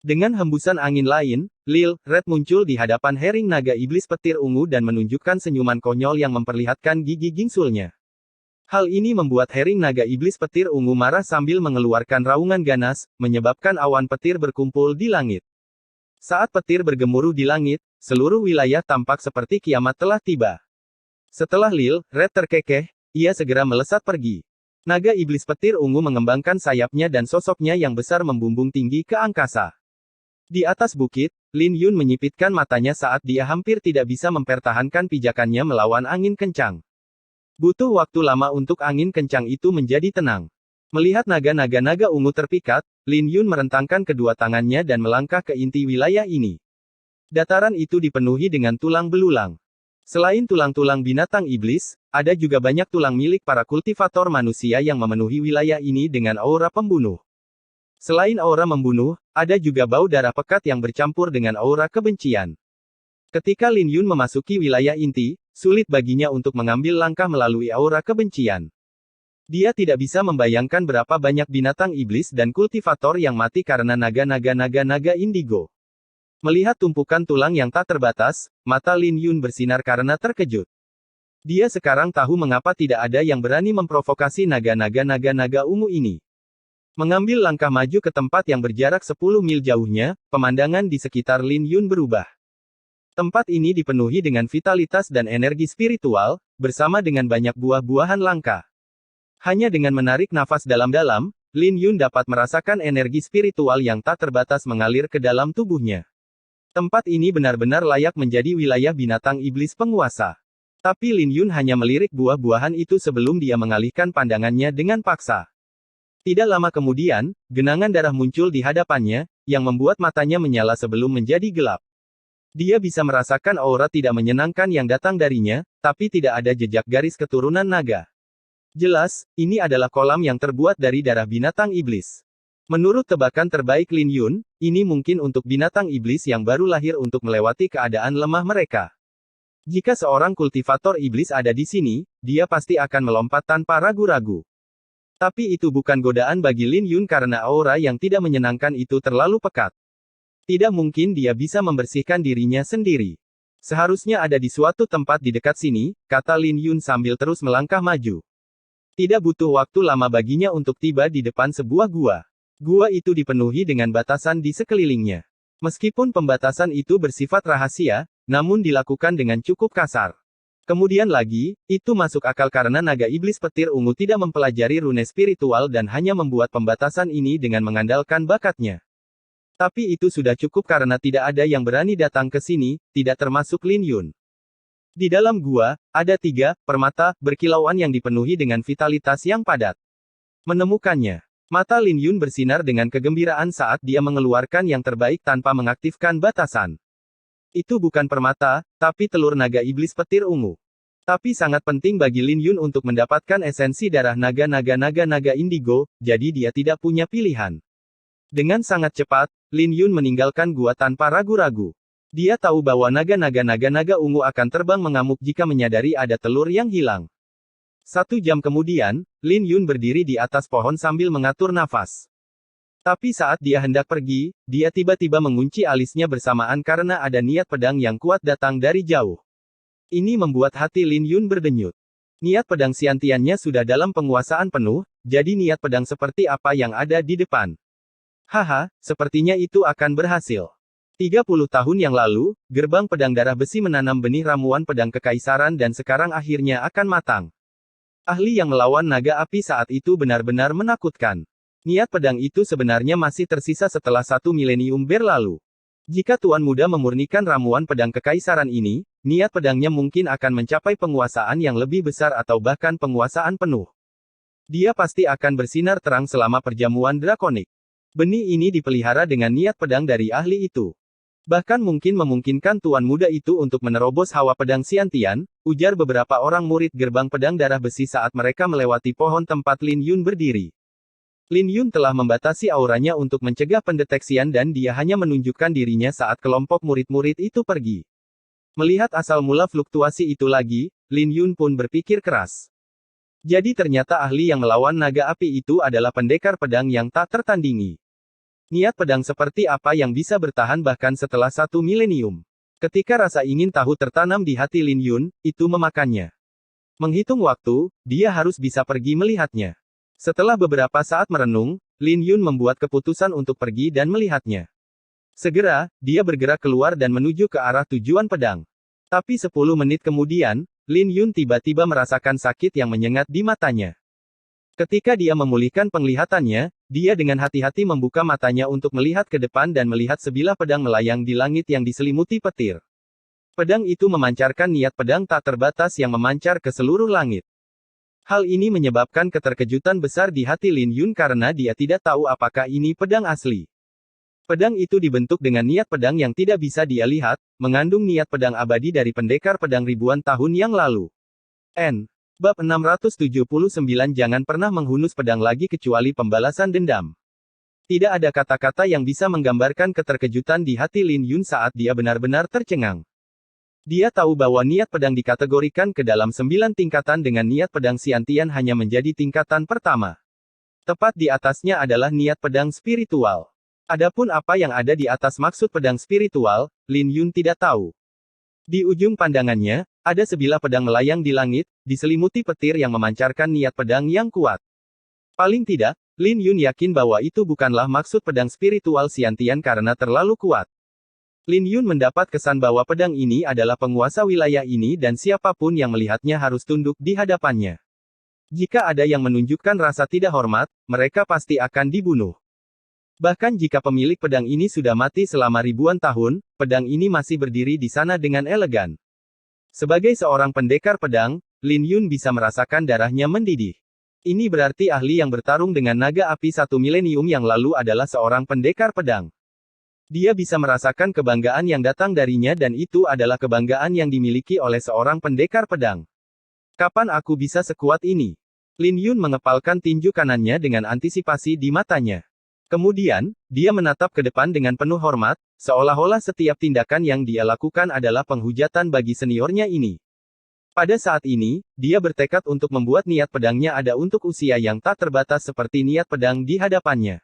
Dengan hembusan angin lain, Lil Red muncul di hadapan Hering Naga Iblis Petir Ungu dan menunjukkan senyuman konyol yang memperlihatkan gigi gingsulnya. Hal ini membuat Hering Naga Iblis Petir Ungu marah sambil mengeluarkan raungan ganas, menyebabkan awan petir berkumpul di langit. Saat petir bergemuruh di langit, seluruh wilayah tampak seperti kiamat telah tiba. Setelah Lil Red terkekeh, ia segera melesat pergi. Naga Iblis Petir Ungu mengembangkan sayapnya dan sosoknya yang besar membumbung tinggi ke angkasa. Di atas bukit, Lin Yun menyipitkan matanya saat dia hampir tidak bisa mempertahankan pijakannya melawan angin kencang. Butuh waktu lama untuk angin kencang itu menjadi tenang. Melihat naga-naga ungu terpikat, Lin Yun merentangkan kedua tangannya dan melangkah ke inti wilayah ini. Dataran itu dipenuhi dengan tulang belulang. Selain tulang-tulang binatang iblis, ada juga banyak tulang milik para kultivator manusia yang memenuhi wilayah ini dengan aura pembunuh. Selain aura membunuh, ada juga bau darah pekat yang bercampur dengan aura kebencian. Ketika Lin Yun memasuki wilayah inti, sulit baginya untuk mengambil langkah melalui aura kebencian. Dia tidak bisa membayangkan berapa banyak binatang iblis dan kultivator yang mati karena naga indigo. Melihat tumpukan tulang yang tak terbatas, mata Lin Yun bersinar karena terkejut. Dia sekarang tahu mengapa tidak ada yang berani memprovokasi naga ungu ini. Mengambil langkah maju ke tempat yang berjarak 10 mil jauhnya, pemandangan di sekitar Lin Yun berubah. Tempat ini dipenuhi dengan vitalitas dan energi spiritual, bersama dengan banyak buah-buahan langka. Hanya dengan menarik nafas dalam-dalam, Lin Yun dapat merasakan energi spiritual yang tak terbatas mengalir ke dalam tubuhnya. Tempat ini benar-benar layak menjadi wilayah binatang iblis penguasa. Tapi Lin Yun hanya melirik buah-buahan itu sebelum dia mengalihkan pandangannya dengan paksa. Tidak lama kemudian, genangan darah muncul di hadapannya, yang membuat matanya menyala sebelum menjadi gelap. Dia bisa merasakan aura tidak menyenangkan yang datang darinya, tapi tidak ada jejak garis keturunan naga. Jelas, ini adalah kolam yang terbuat dari darah binatang iblis. Menurut tebakan terbaik Lin Yun, ini mungkin untuk binatang iblis yang baru lahir untuk melewati keadaan lemah mereka. Jika seorang kultivator iblis ada di sini, dia pasti akan melompat tanpa ragu-ragu. Tapi itu bukan godaan bagi Lin Yun karena aura yang tidak menyenangkan itu terlalu pekat. Tidak mungkin dia bisa membersihkan dirinya sendiri. Seharusnya ada di suatu tempat di dekat sini, kata Lin Yun sambil terus melangkah maju. Tidak butuh waktu lama baginya untuk tiba di depan sebuah gua. Gua itu dipenuhi dengan batasan di sekelilingnya. Meskipun pembatasan itu bersifat rahasia, namun dilakukan dengan cukup kasar. Kemudian lagi, itu masuk akal karena naga iblis petir ungu tidak mempelajari rune spiritual dan hanya membuat pembatasan ini dengan mengandalkan bakatnya. Tapi itu sudah cukup karena tidak ada yang berani datang ke sini, tidak termasuk Lin Yun. Di dalam gua, ada 3 permata berkilauan yang dipenuhi dengan vitalitas yang padat. Menemukannya, mata Lin Yun bersinar dengan kegembiraan saat dia mengeluarkan yang terbaik tanpa mengaktifkan batasan. Itu bukan permata, tapi telur naga iblis petir ungu. Tapi sangat penting bagi Lin Yun untuk mendapatkan esensi darah naga indigo, jadi dia tidak punya pilihan. Dengan sangat cepat, Lin Yun meninggalkan gua tanpa ragu-ragu. Dia tahu bahwa naga ungu akan terbang mengamuk jika menyadari ada telur yang hilang. 1 jam kemudian, Lin Yun berdiri di atas pohon sambil mengatur nafas. Tapi saat dia hendak pergi, dia tiba-tiba mengunci alisnya bersamaan karena ada niat pedang yang kuat datang dari jauh. Ini membuat hati Lin Yun berdenyut. Niat pedang Xiantiannya sudah dalam penguasaan penuh, jadi niat pedang seperti apa yang ada di depan. Haha, sepertinya itu akan berhasil. 30 tahun yang lalu, gerbang pedang darah besi menanam benih ramuan pedang kekaisaran dan sekarang akhirnya akan matang. Ahli yang melawan naga api saat itu benar-benar menakutkan. Niat pedang itu sebenarnya masih tersisa setelah 1 milenium berlalu. Jika Tuan Muda memurnikan ramuan pedang kekaisaran ini, niat pedangnya mungkin akan mencapai penguasaan yang lebih besar atau bahkan penguasaan penuh. Dia pasti akan bersinar terang selama perjamuan drakonik. Benih ini dipelihara dengan niat pedang dari ahli itu. Bahkan mungkin memungkinkan Tuan Muda itu untuk menerobos hawa pedang Xiantian, ujar beberapa orang murid gerbang pedang darah besi saat mereka melewati pohon tempat Lin Yun berdiri. Lin Yun telah membatasi auranya untuk mencegah pendeteksian dan dia hanya menunjukkan dirinya saat kelompok murid-murid itu pergi. Melihat asal mula fluktuasi itu lagi, Lin Yun pun berpikir keras. Jadi ternyata ahli yang melawan naga api itu adalah pendekar pedang yang tak tertandingi. Niat pedang seperti apa yang bisa bertahan bahkan setelah 1 milenium? Ketika rasa ingin tahu tertanam di hati Lin Yun, itu memakannya. Menghitung waktu, dia harus bisa pergi melihatnya. Setelah beberapa saat merenung, Lin Yun membuat keputusan untuk pergi dan melihatnya. Segera, dia bergerak keluar dan menuju ke arah tujuan pedang. Tapi 10 menit kemudian, Lin Yun tiba-tiba merasakan sakit yang menyengat di matanya. Ketika dia memulihkan penglihatannya, dia dengan hati-hati membuka matanya untuk melihat ke depan dan melihat sebilah pedang melayang di langit yang diselimuti petir. Pedang itu memancarkan niat pedang tak terbatas yang memancar ke seluruh langit. Hal ini menyebabkan keterkejutan besar di hati Lin Yun karena dia tidak tahu apakah ini pedang asli. Pedang itu dibentuk dengan niat pedang yang tidak bisa dia lihat, mengandung niat pedang abadi dari pendekar pedang ribuan tahun yang lalu. Bab 679 Jangan pernah menghunus pedang lagi kecuali pembalasan dendam. Tidak ada kata-kata yang bisa menggambarkan keterkejutan di hati Lin Yun saat dia benar-benar tercengang. Dia tahu bahwa niat pedang dikategorikan ke dalam 9 tingkatan dengan niat pedang Xiantian hanya menjadi tingkatan pertama. Tepat di atasnya adalah niat pedang spiritual. Adapun apa yang ada di atas maksud pedang spiritual, Lin Yun tidak tahu. Di ujung pandangannya, ada sebilah pedang melayang di langit, diselimuti petir yang memancarkan niat pedang yang kuat. Paling tidak, Lin Yun yakin bahwa itu bukanlah maksud pedang spiritual Xiantian karena terlalu kuat. Lin Yun mendapat kesan bahwa pedang ini adalah penguasa wilayah ini dan siapapun yang melihatnya harus tunduk di hadapannya. Jika ada yang menunjukkan rasa tidak hormat, mereka pasti akan dibunuh. Bahkan jika pemilik pedang ini sudah mati selama ribuan tahun, pedang ini masih berdiri di sana dengan elegan. Sebagai seorang pendekar pedang, Lin Yun bisa merasakan darahnya mendidih. Ini berarti ahli yang bertarung dengan naga api 1 milenium yang lalu adalah seorang pendekar pedang. Dia bisa merasakan kebanggaan yang datang darinya dan itu adalah kebanggaan yang dimiliki oleh seorang pendekar pedang. Kapan aku bisa sekuat ini? Lin Yun mengepalkan tinju kanannya dengan antisipasi di matanya. Kemudian, dia menatap ke depan dengan penuh hormat, seolah-olah setiap tindakan yang dia lakukan adalah penghujatan bagi seniornya ini. Pada saat ini, dia bertekad untuk membuat niat pedangnya ada untuk usia yang tak terbatas seperti niat pedang di hadapannya.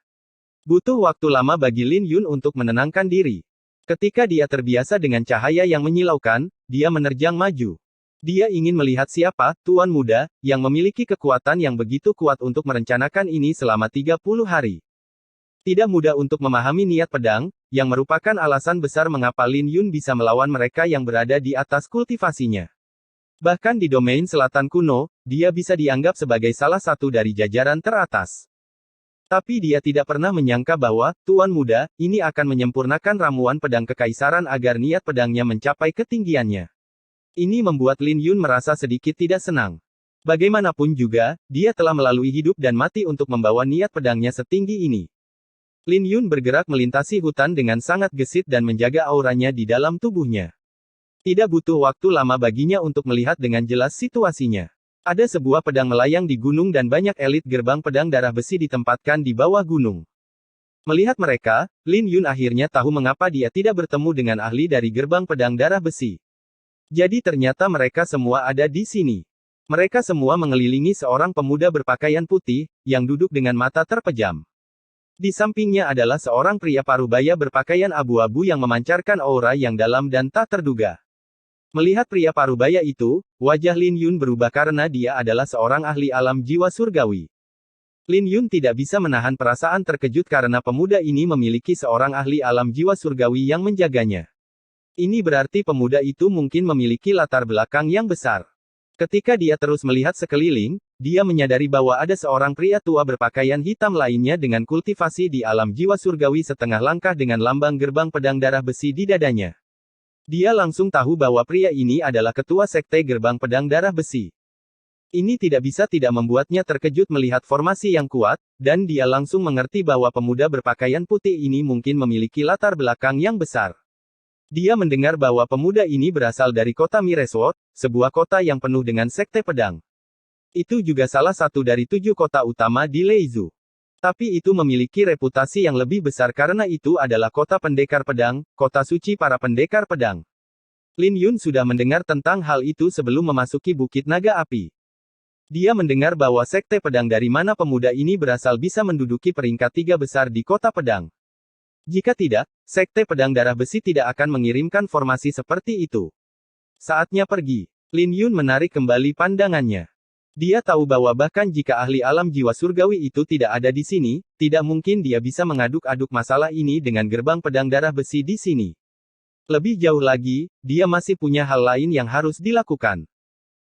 Butuh waktu lama bagi Lin Yun untuk menenangkan diri. Ketika dia terbiasa dengan cahaya yang menyilaukan, dia menerjang maju. Dia ingin melihat siapa, tuan muda, yang memiliki kekuatan yang begitu kuat untuk merencanakan ini selama 30 hari. Tidak mudah untuk memahami niat pedang, yang merupakan alasan besar mengapa Lin Yun bisa melawan mereka yang berada di atas kultivasinya. Bahkan di domain selatan kuno, dia bisa dianggap sebagai salah satu dari jajaran teratas. Tapi dia tidak pernah menyangka bahwa, tuan muda, ini akan menyempurnakan ramuan pedang kekaisaran agar niat pedangnya mencapai ketinggiannya. Ini membuat Lin Yun merasa sedikit tidak senang. Bagaimanapun juga, dia telah melalui hidup dan mati untuk membawa niat pedangnya setinggi ini. Lin Yun bergerak melintasi hutan dengan sangat gesit dan menjaga auranya di dalam tubuhnya. Tidak butuh waktu lama baginya untuk melihat dengan jelas situasinya. Ada sebuah pedang melayang di gunung dan banyak elit gerbang pedang darah besi ditempatkan di bawah gunung. Melihat mereka, Lin Yun akhirnya tahu mengapa dia tidak bertemu dengan ahli dari gerbang pedang darah besi. Jadi ternyata mereka semua ada di sini. Mereka semua mengelilingi seorang pemuda berpakaian putih, yang duduk dengan mata terpejam. Di sampingnya adalah seorang pria parubaya berpakaian abu-abu yang memancarkan aura yang dalam dan tak terduga. Melihat pria parubaya itu, wajah Lin Yun berubah karena dia adalah seorang ahli alam jiwa surgawi. Lin Yun tidak bisa menahan perasaan terkejut karena pemuda ini memiliki seorang ahli alam jiwa surgawi yang menjaganya. Ini berarti pemuda itu mungkin memiliki latar belakang yang besar. Ketika dia terus melihat sekeliling, dia menyadari bahwa ada seorang pria tua berpakaian hitam lainnya dengan kultivasi di alam jiwa surgawi setengah langkah dengan lambang gerbang pedang darah besi di dadanya. Dia langsung tahu bahwa pria ini adalah ketua sekte gerbang pedang darah besi. Ini tidak bisa tidak membuatnya terkejut melihat formasi yang kuat, dan dia langsung mengerti bahwa pemuda berpakaian putih ini mungkin memiliki latar belakang yang besar. Dia mendengar bahwa pemuda ini berasal dari kota Miresword, sebuah kota yang penuh dengan sekte pedang. Itu juga salah satu dari 7 kota utama di Leizhou. Tapi itu memiliki reputasi yang lebih besar karena itu adalah kota pendekar pedang, kota suci para pendekar pedang. Lin Yun sudah mendengar tentang hal itu sebelum memasuki Bukit Naga Api. Dia mendengar bahwa Sekte Pedang dari mana pemuda ini berasal bisa menduduki peringkat 3 besar di Kota Pedang. Jika tidak, Sekte Pedang Darah Besi tidak akan mengirimkan formasi seperti itu. Saatnya pergi. Lin Yun menarik kembali pandangannya. Dia tahu bahwa bahkan jika ahli alam jiwa surgawi itu tidak ada di sini, tidak mungkin dia bisa mengaduk-aduk masalah ini dengan gerbang pedang darah besi di sini. Lebih jauh lagi, dia masih punya hal lain yang harus dilakukan.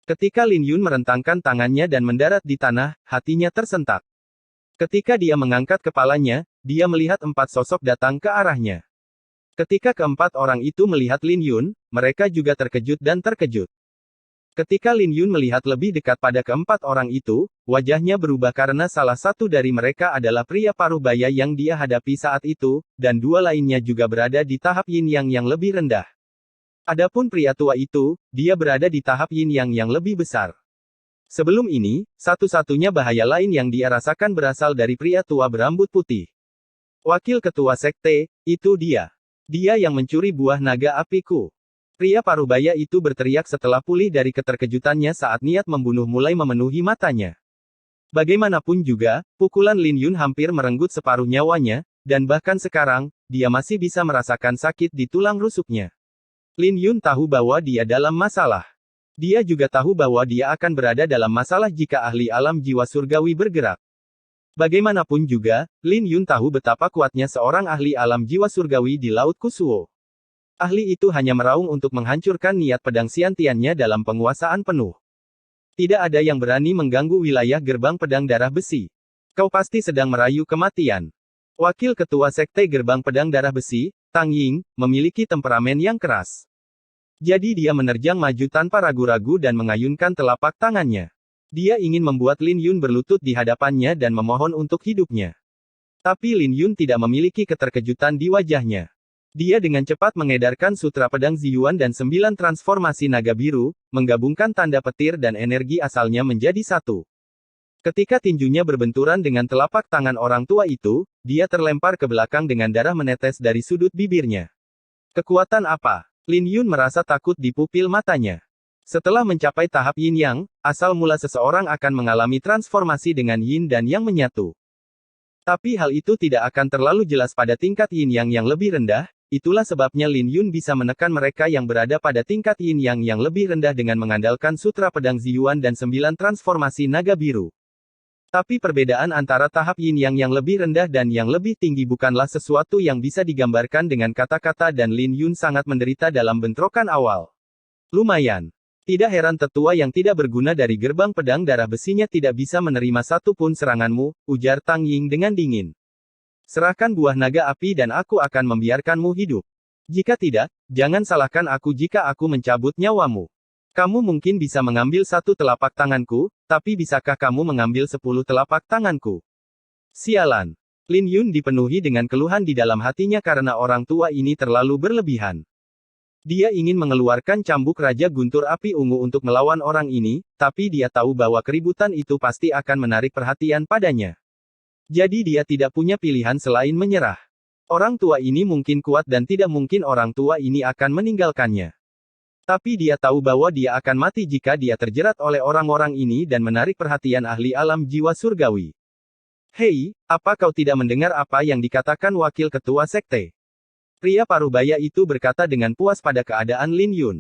Ketika Lin Yun merentangkan tangannya dan mendarat di tanah, hatinya tersentak. Ketika dia mengangkat kepalanya, dia melihat 4 sosok datang ke arahnya. Ketika keempat orang itu melihat Lin Yun, mereka juga terkejut dan terkejut. Ketika Lin Yun melihat lebih dekat pada keempat orang itu, wajahnya berubah karena salah satu dari mereka adalah pria paruh baya yang dia hadapi saat itu, dan 2 lainnya juga berada di tahap yin yang lebih rendah. Adapun pria tua itu, dia berada di tahap yin yang lebih besar. Sebelum ini, satu-satunya bahaya lain yang dia rasakan berasal dari pria tua berambut putih. Wakil ketua sekte, itu dia. Dia yang mencuri buah naga apiku. Pria parubaya itu berteriak setelah pulih dari keterkejutannya saat niat membunuh mulai memenuhi matanya. Bagaimanapun juga, pukulan Lin Yun hampir merenggut separuh nyawanya, dan bahkan sekarang, dia masih bisa merasakan sakit di tulang rusuknya. Lin Yun tahu bahwa dia dalam masalah. Dia juga tahu bahwa dia akan berada dalam masalah jika ahli alam jiwa surgawi bergerak. Bagaimanapun juga, Lin Yun tahu betapa kuatnya seorang ahli alam jiwa surgawi di Laut Kusuo. Ahli itu hanya meraung untuk menghancurkan niat pedang Xiantiannya dalam penguasaan penuh. Tidak ada yang berani mengganggu wilayah gerbang pedang darah besi. Kau pasti sedang merayu kematian. Wakil ketua sekte gerbang pedang darah besi, Tang Ying, memiliki temperamen yang keras. Jadi dia menerjang maju tanpa ragu-ragu dan mengayunkan telapak tangannya. Dia ingin membuat Lin Yun berlutut di hadapannya dan memohon untuk hidupnya. Tapi Lin Yun tidak memiliki keterkejutan di wajahnya. Dia dengan cepat mengedarkan sutra pedang Ziyuan dan 9 transformasi naga biru, menggabungkan tanda petir dan energi asalnya menjadi satu. Ketika tinjunya berbenturan dengan telapak tangan orang tua itu, dia terlempar ke belakang dengan darah menetes dari sudut bibirnya. Kekuatan apa? Lin Yun merasa takut di pupil matanya. Setelah mencapai tahap yin yang, asal mula seseorang akan mengalami transformasi dengan yin dan yang menyatu. Tapi hal itu tidak akan terlalu jelas pada tingkat yin yang lebih rendah, itulah sebabnya Lin Yun bisa menekan mereka yang berada pada tingkat yin yang lebih rendah dengan mengandalkan sutra pedang Ziyuan dan 9 transformasi naga biru. Tapi perbedaan antara tahap yin yang lebih rendah dan yang lebih tinggi bukanlah sesuatu yang bisa digambarkan dengan kata-kata dan Lin Yun sangat menderita dalam bentrokan awal. Lumayan. Tidak heran tetua yang tidak berguna dari gerbang pedang darah besinya tidak bisa menerima satu pun seranganmu, ujar Tang Ying dengan dingin. Serahkan buah naga api dan aku akan membiarkanmu hidup. Jika tidak, jangan salahkan aku jika aku mencabut nyawamu. Kamu mungkin bisa mengambil 1 telapak tanganku, tapi bisakah kamu mengambil 10 telapak tanganku? Sialan. Lin Yun dipenuhi dengan keluhan di dalam hatinya karena orang tua ini terlalu berlebihan. Dia ingin mengeluarkan cambuk Raja Guntur Api Ungu untuk melawan orang ini, tapi dia tahu bahwa keributan itu pasti akan menarik perhatian padanya. Jadi dia tidak punya pilihan selain menyerah. Orang tua ini mungkin kuat dan tidak mungkin orang tua ini akan meninggalkannya. Tapi dia tahu bahwa dia akan mati jika dia terjerat oleh orang-orang ini dan menarik perhatian ahli alam jiwa surgawi. Hei, apa kau tidak mendengar apa yang dikatakan wakil ketua sekte? Pria parubaya itu berkata dengan puas pada keadaan Lin Yun.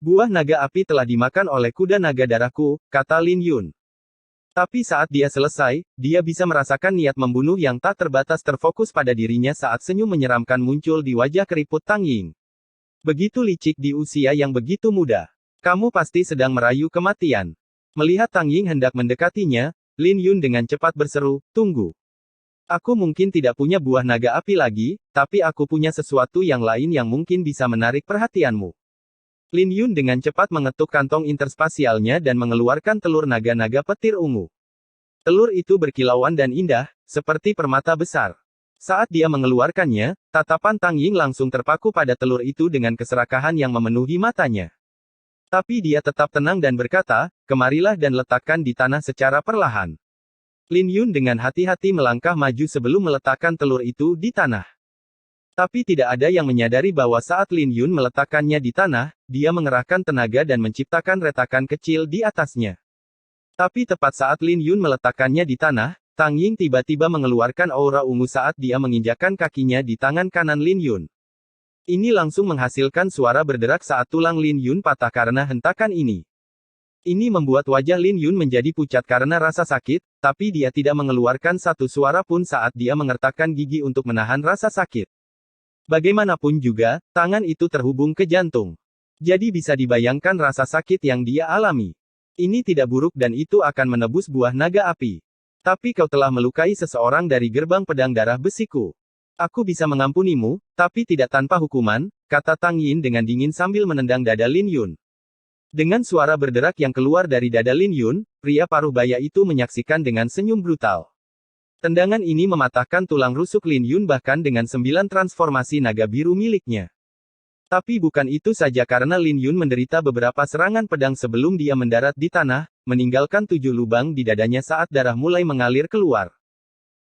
Buah naga api telah dimakan oleh kuda naga darahku, kata Lin Yun. Tapi saat dia selesai, dia bisa merasakan niat membunuh yang tak terbatas terfokus pada dirinya saat senyum menyeramkan muncul di wajah keriput Tang Ying. Begitu licik di usia yang begitu muda. Kamu pasti sedang merayu kematian. Melihat Tang Ying hendak mendekatinya, Lin Yun dengan cepat berseru, tunggu. Aku mungkin tidak punya buah naga api lagi, tapi aku punya sesuatu yang lain yang mungkin bisa menarik perhatianmu. Lin Yun dengan cepat mengetuk kantong interspasialnya dan mengeluarkan telur naga-naga petir ungu. Telur itu berkilauan dan indah, seperti permata besar. Saat dia mengeluarkannya, tatapan Tang Ying langsung terpaku pada telur itu dengan keserakahan yang memenuhi matanya. Tapi dia tetap tenang dan berkata, kemarilah dan letakkan di tanah secara perlahan. Lin Yun dengan hati-hati melangkah maju sebelum meletakkan telur itu di tanah. Tapi tidak ada yang menyadari bahwa saat Lin Yun meletakkannya di tanah, dia mengerahkan tenaga dan menciptakan retakan kecil di atasnya. Tapi tepat saat Lin Yun meletakkannya di tanah, Tang Ying tiba-tiba mengeluarkan aura ungu saat dia menginjakkan kakinya di tangan kanan Lin Yun. Ini langsung menghasilkan suara berderak saat tulang Lin Yun patah karena hentakan ini. Ini membuat wajah Lin Yun menjadi pucat karena rasa sakit, tapi dia tidak mengeluarkan satu suara pun saat dia mengertakkan gigi untuk menahan rasa sakit. Bagaimanapun juga, tangan itu terhubung ke jantung. Jadi bisa dibayangkan rasa sakit yang dia alami. Ini tidak buruk dan itu akan menebus buah naga api. Tapi kau telah melukai seseorang dari gerbang pedang darah besiku. Aku bisa mengampunimu, tapi tidak tanpa hukuman, kata Tang Yin dengan dingin sambil menendang dada Lin Yun. Dengan suara berderak yang keluar dari dada Lin Yun, pria paruh baya itu menyaksikan dengan senyum brutal. Tendangan ini mematahkan tulang rusuk Lin Yun bahkan dengan 9 transformasi naga biru miliknya. Tapi bukan itu saja karena Lin Yun menderita beberapa serangan pedang sebelum dia mendarat di tanah, meninggalkan 7 lubang di dadanya saat darah mulai mengalir keluar.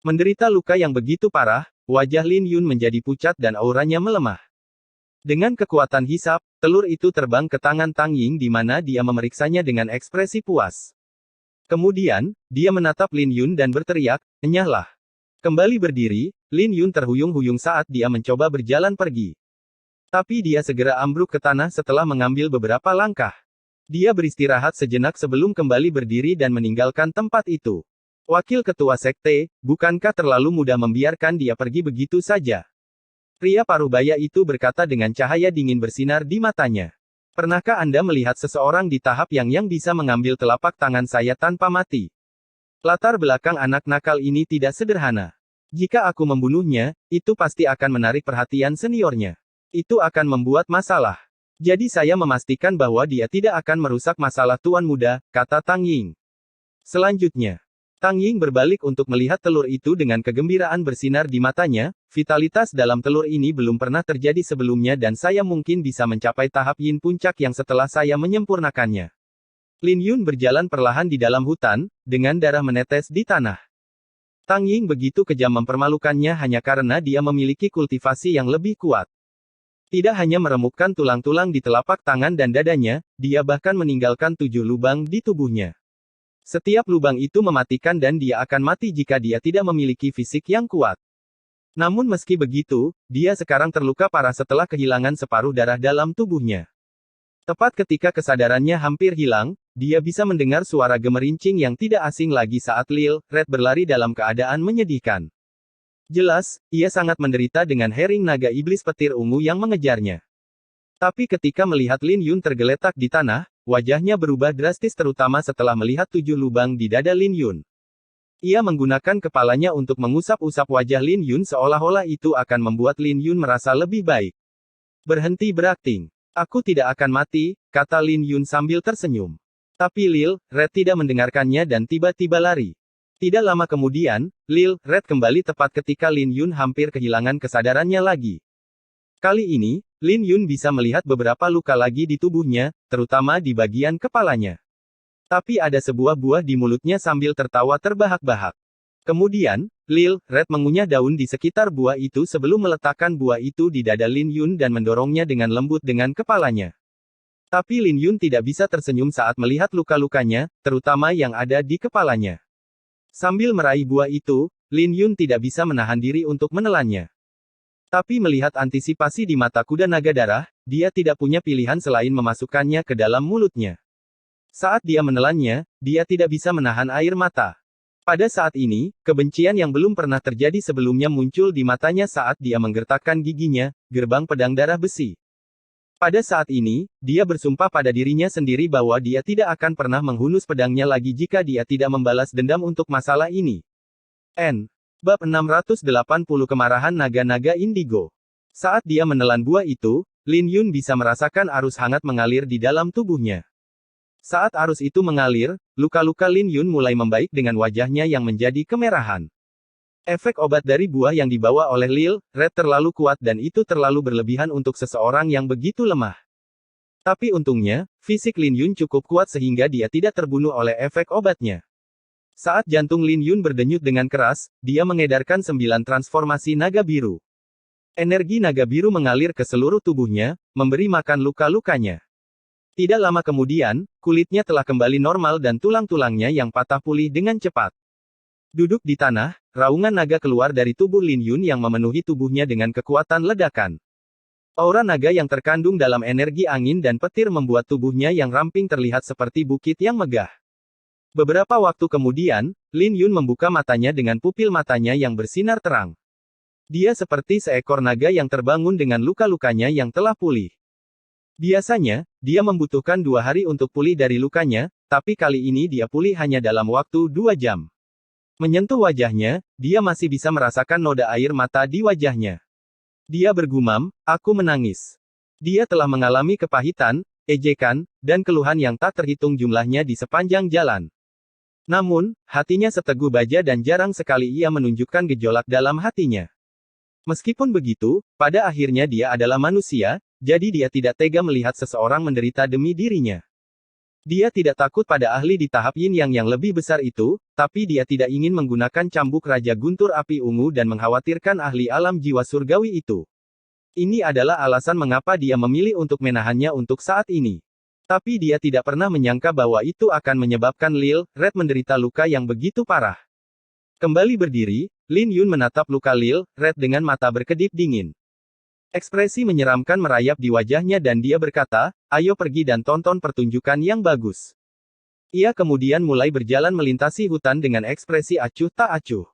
Menderita luka yang begitu parah, wajah Lin Yun menjadi pucat dan auranya melemah. Dengan kekuatan hisap, telur itu terbang ke tangan Tang Ying di mana dia memeriksanya dengan ekspresi puas. Kemudian, dia menatap Lin Yun dan berteriak, "Enyahlah." Kembali berdiri, Lin Yun terhuyung-huyung saat dia mencoba berjalan pergi. Tapi dia segera ambruk ke tanah setelah mengambil beberapa langkah. Dia beristirahat sejenak sebelum kembali berdiri dan meninggalkan tempat itu. Wakil ketua sekte, bukankah terlalu mudah membiarkan dia pergi begitu saja? Pria parubaya itu berkata dengan cahaya dingin bersinar di matanya. Pernahkah Anda melihat seseorang di tahap yang bisa mengambil telapak tangan saya tanpa mati? Latar belakang anak nakal ini tidak sederhana. Jika aku membunuhnya, itu pasti akan menarik perhatian seniornya. Itu akan membuat masalah. Jadi saya memastikan bahwa dia tidak akan merusak masalah Tuan Muda, kata Tang Ying. Selanjutnya, Tang Ying berbalik untuk melihat telur itu dengan kegembiraan bersinar di matanya. Vitalitas dalam telur ini belum pernah terjadi sebelumnya dan saya mungkin bisa mencapai tahap yin puncak yang setelah saya menyempurnakannya. Lin Yun berjalan perlahan di dalam hutan, dengan darah menetes di tanah. Tang Ying begitu kejam mempermalukannya hanya karena dia memiliki kultivasi yang lebih kuat. Tidak hanya meremukkan tulang-tulang di telapak tangan dan dadanya, dia bahkan meninggalkan 7 lubang di tubuhnya. Setiap lubang itu mematikan dan dia akan mati jika dia tidak memiliki fisik yang kuat. Namun meski begitu, dia sekarang terluka parah setelah kehilangan separuh darah dalam tubuhnya. Tepat ketika kesadarannya hampir hilang, dia bisa mendengar suara gemerincing yang tidak asing lagi saat Lil Red berlari dalam keadaan menyedihkan. Jelas, ia sangat menderita dengan herring naga iblis petir ungu yang mengejarnya. Tapi ketika melihat Lin Yun tergeletak di tanah, wajahnya berubah drastis terutama setelah melihat 7 lubang di dada Lin Yun. Ia menggunakan kepalanya untuk mengusap-usap wajah Lin Yun seolah-olah itu akan membuat Lin Yun merasa lebih baik. Berhenti berakting. Aku tidak akan mati, kata Lin Yun sambil tersenyum. Tapi Lil Red tidak mendengarkannya dan tiba-tiba lari. Tidak lama kemudian, Lil Red kembali tepat ketika Lin Yun hampir kehilangan kesadarannya lagi. Kali ini, Lin Yun bisa melihat beberapa luka lagi di tubuhnya, terutama di bagian kepalanya. Tapi ada sebuah buah di mulutnya sambil tertawa terbahak-bahak. Kemudian, Lil Red mengunyah daun di sekitar buah itu sebelum meletakkan buah itu di dada Lin Yun dan mendorongnya dengan lembut dengan kepalanya. Tapi Lin Yun tidak bisa tersenyum saat melihat luka-lukanya, terutama yang ada di kepalanya. Sambil meraih buah itu, Lin Yun tidak bisa menahan diri untuk menelannya. Tapi melihat antisipasi di mata kuda naga darah, dia tidak punya pilihan selain memasukkannya ke dalam mulutnya. Saat dia menelannya, dia tidak bisa menahan air mata. Pada saat ini, kebencian yang belum pernah terjadi sebelumnya muncul di matanya saat dia menggertakkan giginya, gerbang pedang darah besi. Pada saat ini, dia bersumpah pada dirinya sendiri bahwa dia tidak akan pernah menghunus pedangnya lagi jika dia tidak membalas dendam untuk masalah ini. Bab 680 Kemarahan Naga-Naga Indigo. Saat dia menelan buah itu, Lin Yun bisa merasakan arus hangat mengalir di dalam tubuhnya. Saat arus itu mengalir, luka-luka Lin Yun mulai membaik dengan wajahnya yang menjadi kemerahan. Efek obat dari buah yang dibawa oleh Lil Red terlalu kuat dan itu terlalu berlebihan untuk seseorang yang begitu lemah. Tapi untungnya, fisik Lin Yun cukup kuat sehingga dia tidak terbunuh oleh efek obatnya. Saat jantung Lin Yun berdenyut dengan keras, dia mengedarkan 9 transformasi naga biru. Energi naga biru mengalir ke seluruh tubuhnya, memberi makan luka-lukanya. Tidak lama kemudian, kulitnya telah kembali normal dan tulang-tulangnya yang patah pulih dengan cepat. Duduk di tanah, raungan naga keluar dari tubuh Lin Yun yang memenuhi tubuhnya dengan kekuatan ledakan. Aura naga yang terkandung dalam energi angin dan petir membuat tubuhnya yang ramping terlihat seperti bukit yang megah. Beberapa waktu kemudian, Lin Yun membuka matanya dengan pupil matanya yang bersinar terang. Dia seperti seekor naga yang terbangun dengan luka-lukanya yang telah pulih. Biasanya, dia membutuhkan 2 hari untuk pulih dari lukanya, tapi kali ini dia pulih hanya dalam waktu 2 jam. Menyentuh wajahnya, dia masih bisa merasakan noda air mata di wajahnya. Dia bergumam, "Aku menangis." Dia telah mengalami kepahitan, ejekan, dan keluhan yang tak terhitung jumlahnya di sepanjang jalan. Namun, hatinya seteguh baja dan jarang sekali ia menunjukkan gejolak dalam hatinya. Meskipun begitu, pada akhirnya dia adalah manusia, jadi dia tidak tega melihat seseorang menderita demi dirinya. Dia tidak takut pada ahli di tahap yin yang lebih besar itu, tapi dia tidak ingin menggunakan cambuk Raja Guntur Api Ungu dan mengkhawatirkan ahli alam jiwa surgawi itu. Ini adalah alasan mengapa dia memilih untuk menahannya untuk saat ini. Tapi dia tidak pernah menyangka bahwa itu akan menyebabkan Lil Red menderita luka yang begitu parah. Kembali berdiri, Lin Yun menatap luka Lil Red dengan mata berkedip dingin. Ekspresi menyeramkan merayap di wajahnya dan dia berkata, "Ayo pergi dan tonton pertunjukan yang bagus." Ia kemudian mulai berjalan melintasi hutan dengan ekspresi acuh tak acuh.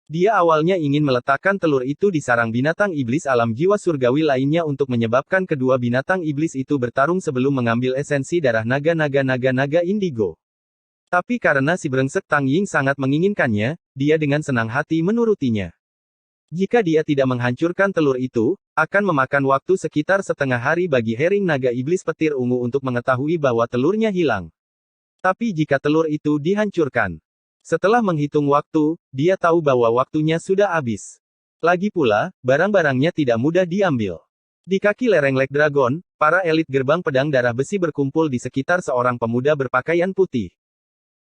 Dia awalnya ingin meletakkan telur itu di sarang binatang iblis alam jiwa surgawi lainnya untuk menyebabkan kedua binatang iblis itu bertarung sebelum mengambil esensi darah naga indigo. Tapi karena si brengsek Tang Ying sangat menginginkannya, dia dengan senang hati menurutinya. Jika dia tidak menghancurkan telur itu, akan memakan waktu sekitar setengah hari bagi Herring Naga Iblis Petir Ungu untuk mengetahui bahwa telurnya hilang. Tapi jika telur itu dihancurkan, setelah menghitung waktu, dia tahu bahwa waktunya sudah habis. Lagi pula, barang-barangnya tidak mudah diambil. Di kaki lereng Lake Dragon, para elit gerbang pedang darah besi berkumpul di sekitar seorang pemuda berpakaian putih.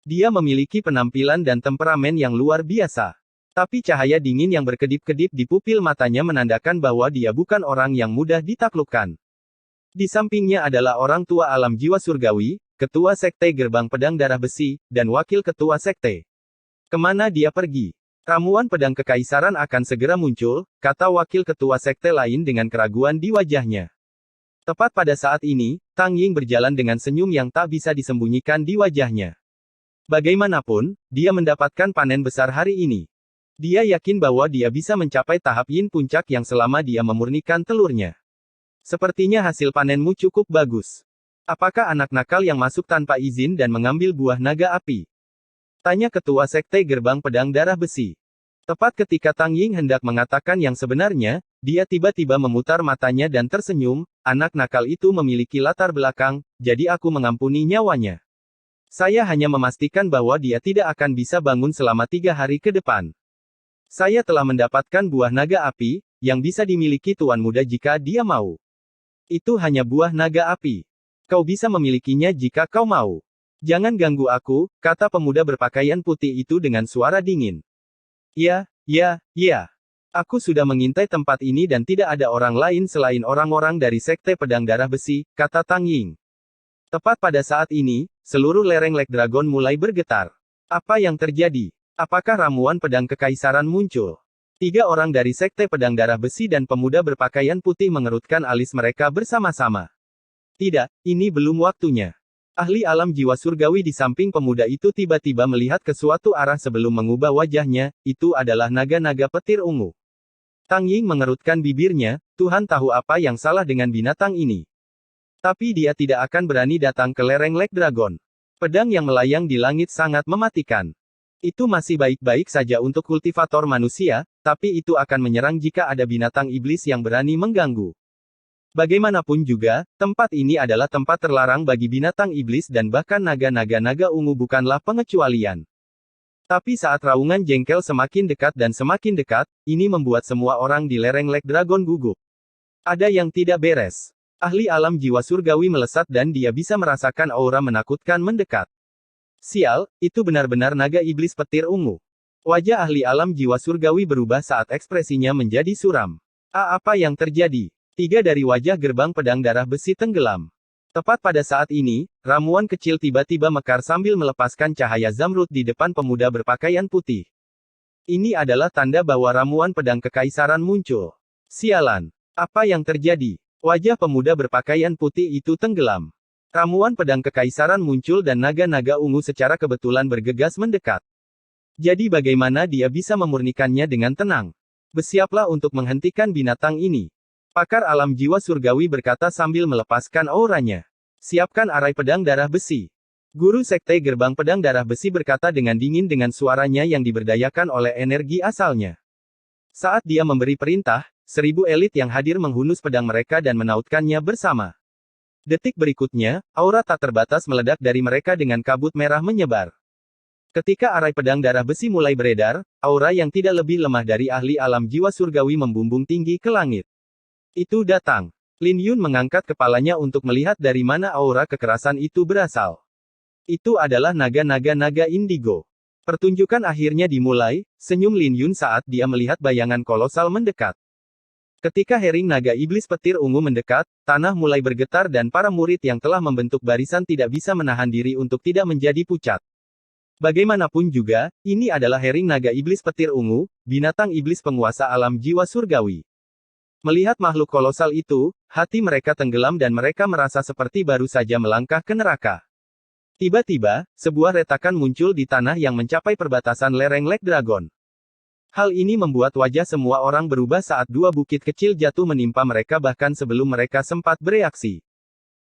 Dia memiliki penampilan dan temperamen yang luar biasa. Tapi cahaya dingin yang berkedip-kedip di pupil matanya menandakan bahwa dia bukan orang yang mudah ditaklukkan. Di sampingnya adalah orang tua alam jiwa surgawi, ketua sekte gerbang pedang darah besi, dan wakil ketua sekte. Kemana dia pergi? Ramuan pedang kekaisaran akan segera muncul, kata wakil ketua sekte lain dengan keraguan di wajahnya. Tepat pada saat ini, Tang Ying berjalan dengan senyum yang tak bisa disembunyikan di wajahnya. Bagaimanapun, dia mendapatkan panen besar hari ini. Dia yakin bahwa dia bisa mencapai tahap yin puncak yang selama dia memurnikan telurnya. Sepertinya hasil panenmu cukup bagus. Apakah anak nakal yang masuk tanpa izin dan mengambil buah naga api? Tanya ketua sekte gerbang pedang darah besi. Tepat ketika Tang Ying hendak mengatakan yang sebenarnya, dia tiba-tiba memutar matanya dan tersenyum, anak nakal itu memiliki latar belakang, jadi aku mengampuni nyawanya. Saya hanya memastikan bahwa dia tidak akan bisa bangun selama 3 hari ke depan. Saya telah mendapatkan buah naga api, yang bisa dimiliki tuan muda jika dia mau. Itu hanya buah naga api. Kau bisa memilikinya jika kau mau. Jangan ganggu aku, kata pemuda berpakaian putih itu dengan suara dingin. Ya. Aku sudah mengintai tempat ini dan tidak ada orang lain selain orang-orang dari sekte pedang darah besi, kata Tang Ying. Tepat pada saat ini, seluruh lereng Lake Dragon mulai bergetar. Apa yang terjadi? Apakah ramuan pedang kekaisaran muncul? 3 orang dari sekte pedang darah besi dan pemuda berpakaian putih mengerutkan alis mereka bersama-sama. Tidak, ini belum waktunya. Ahli alam jiwa surgawi di samping pemuda itu tiba-tiba melihat ke suatu arah sebelum mengubah wajahnya, itu adalah naga-naga petir ungu. Tang Ying mengerutkan bibirnya, Tuhan tahu apa yang salah dengan binatang ini. Tapi dia tidak akan berani datang ke lereng Lake Dragon. Pedang yang melayang di langit sangat mematikan. Itu masih baik-baik saja untuk kultivator manusia, tapi itu akan menyerang jika ada binatang iblis yang berani mengganggu. Bagaimanapun juga, tempat ini adalah tempat terlarang bagi binatang iblis dan bahkan naga-naga ungu bukanlah pengecualian. Tapi saat raungan jengkel semakin dekat, ini membuat semua orang di lereng Lake Dragon gugup. Ada yang tidak beres. Ahli alam jiwa surgawi melesat dan dia bisa merasakan aura menakutkan mendekat. Sial, itu benar-benar naga iblis petir ungu. Wajah ahli alam jiwa surgawi berubah saat ekspresinya menjadi suram. Apa yang terjadi? Tiga dari wajah gerbang pedang darah besi tenggelam. Tepat pada saat ini, ramuan kecil tiba-tiba mekar sambil melepaskan cahaya zamrud di depan pemuda berpakaian putih. Ini adalah tanda bahwa ramuan pedang kekaisaran muncul. Sialan. Apa yang terjadi? Wajah pemuda berpakaian putih itu tenggelam. Ramuan pedang kekaisaran muncul dan naga-naga ungu secara kebetulan bergegas mendekat. Jadi bagaimana dia bisa memurnikannya dengan tenang? Bersiaplah untuk menghentikan binatang ini. Pakar alam jiwa surgawi berkata sambil melepaskan auranya. Siapkan arai pedang darah besi. Guru Sekte Gerbang Pedang Darah Besi berkata dengan dingin dengan suaranya yang diberdayakan oleh energi asalnya. Saat dia memberi perintah, 1000 elit yang hadir menghunus pedang mereka dan menautkannya bersama. Detik berikutnya, aura tak terbatas meledak dari mereka dengan kabut merah menyebar. Ketika arai pedang darah besi mulai beredar, aura yang tidak lebih lemah dari ahli alam jiwa surgawi membumbung tinggi ke langit. Itu datang. Lin Yun mengangkat kepalanya untuk melihat dari mana aura kekerasan itu berasal. Itu adalah naga-naga indigo. Pertunjukan akhirnya dimulai, senyum Lin Yun saat dia melihat bayangan kolosal mendekat. Ketika hering naga iblis petir ungu mendekat, tanah mulai bergetar dan para murid yang telah membentuk barisan tidak bisa menahan diri untuk tidak menjadi pucat. Bagaimanapun juga, ini adalah hering naga iblis petir ungu, binatang iblis penguasa alam jiwa surgawi. Melihat makhluk kolosal itu, hati mereka tenggelam dan mereka merasa seperti baru saja melangkah ke neraka. Tiba-tiba, sebuah retakan muncul di tanah yang mencapai perbatasan lereng Lake Dragon. Hal ini membuat wajah semua orang berubah saat dua bukit kecil jatuh menimpa mereka bahkan sebelum mereka sempat bereaksi.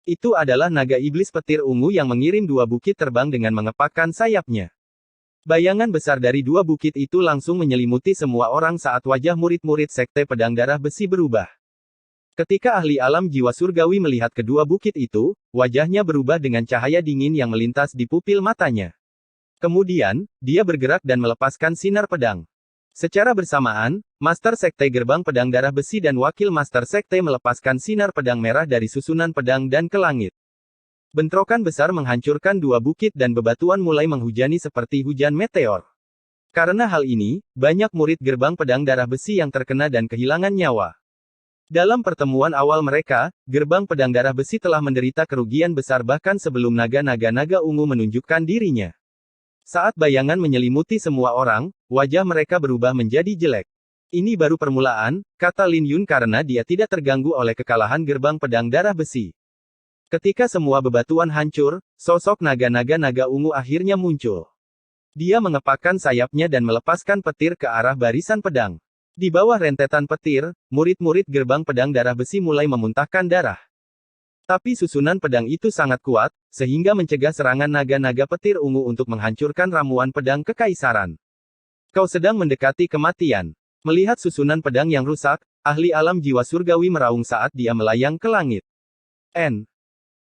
Itu adalah naga iblis petir ungu yang mengirim dua bukit terbang dengan mengepakkan sayapnya. Bayangan besar dari dua bukit itu langsung menyelimuti semua orang saat wajah murid-murid Sekte Pedang Darah Besi berubah. Ketika ahli alam jiwa surgawi melihat kedua bukit itu, wajahnya berubah dengan cahaya dingin yang melintas di pupil matanya. Kemudian, dia bergerak dan melepaskan sinar pedang. Secara bersamaan, Master Sekte Gerbang Pedang Darah Besi dan Wakil Master Sekte melepaskan sinar pedang merah dari susunan pedang dan ke langit. Bentrokan besar menghancurkan dua bukit dan bebatuan mulai menghujani seperti hujan meteor. Karena hal ini, banyak murid Gerbang Pedang Darah Besi yang terkena dan kehilangan nyawa. Dalam pertemuan awal mereka, Gerbang Pedang Darah Besi telah menderita kerugian besar bahkan sebelum naga-naga ungu menunjukkan dirinya. Saat bayangan menyelimuti semua orang, wajah mereka berubah menjadi jelek. Ini baru permulaan, kata Lin Yun karena dia tidak terganggu oleh kekalahan Gerbang Pedang Darah Besi. Ketika semua bebatuan hancur, sosok naga ungu akhirnya muncul. Dia mengepakkan sayapnya dan melepaskan petir ke arah barisan pedang. Di bawah rentetan petir, murid-murid Gerbang Pedang Darah Besi mulai memuntahkan darah. Tapi susunan pedang itu sangat kuat, sehingga mencegah serangan naga-naga petir ungu untuk menghancurkan ramuan pedang kekaisaran. Kau sedang mendekati kematian. Melihat susunan pedang yang rusak, ahli alam jiwa surgawi meraung saat dia melayang ke langit.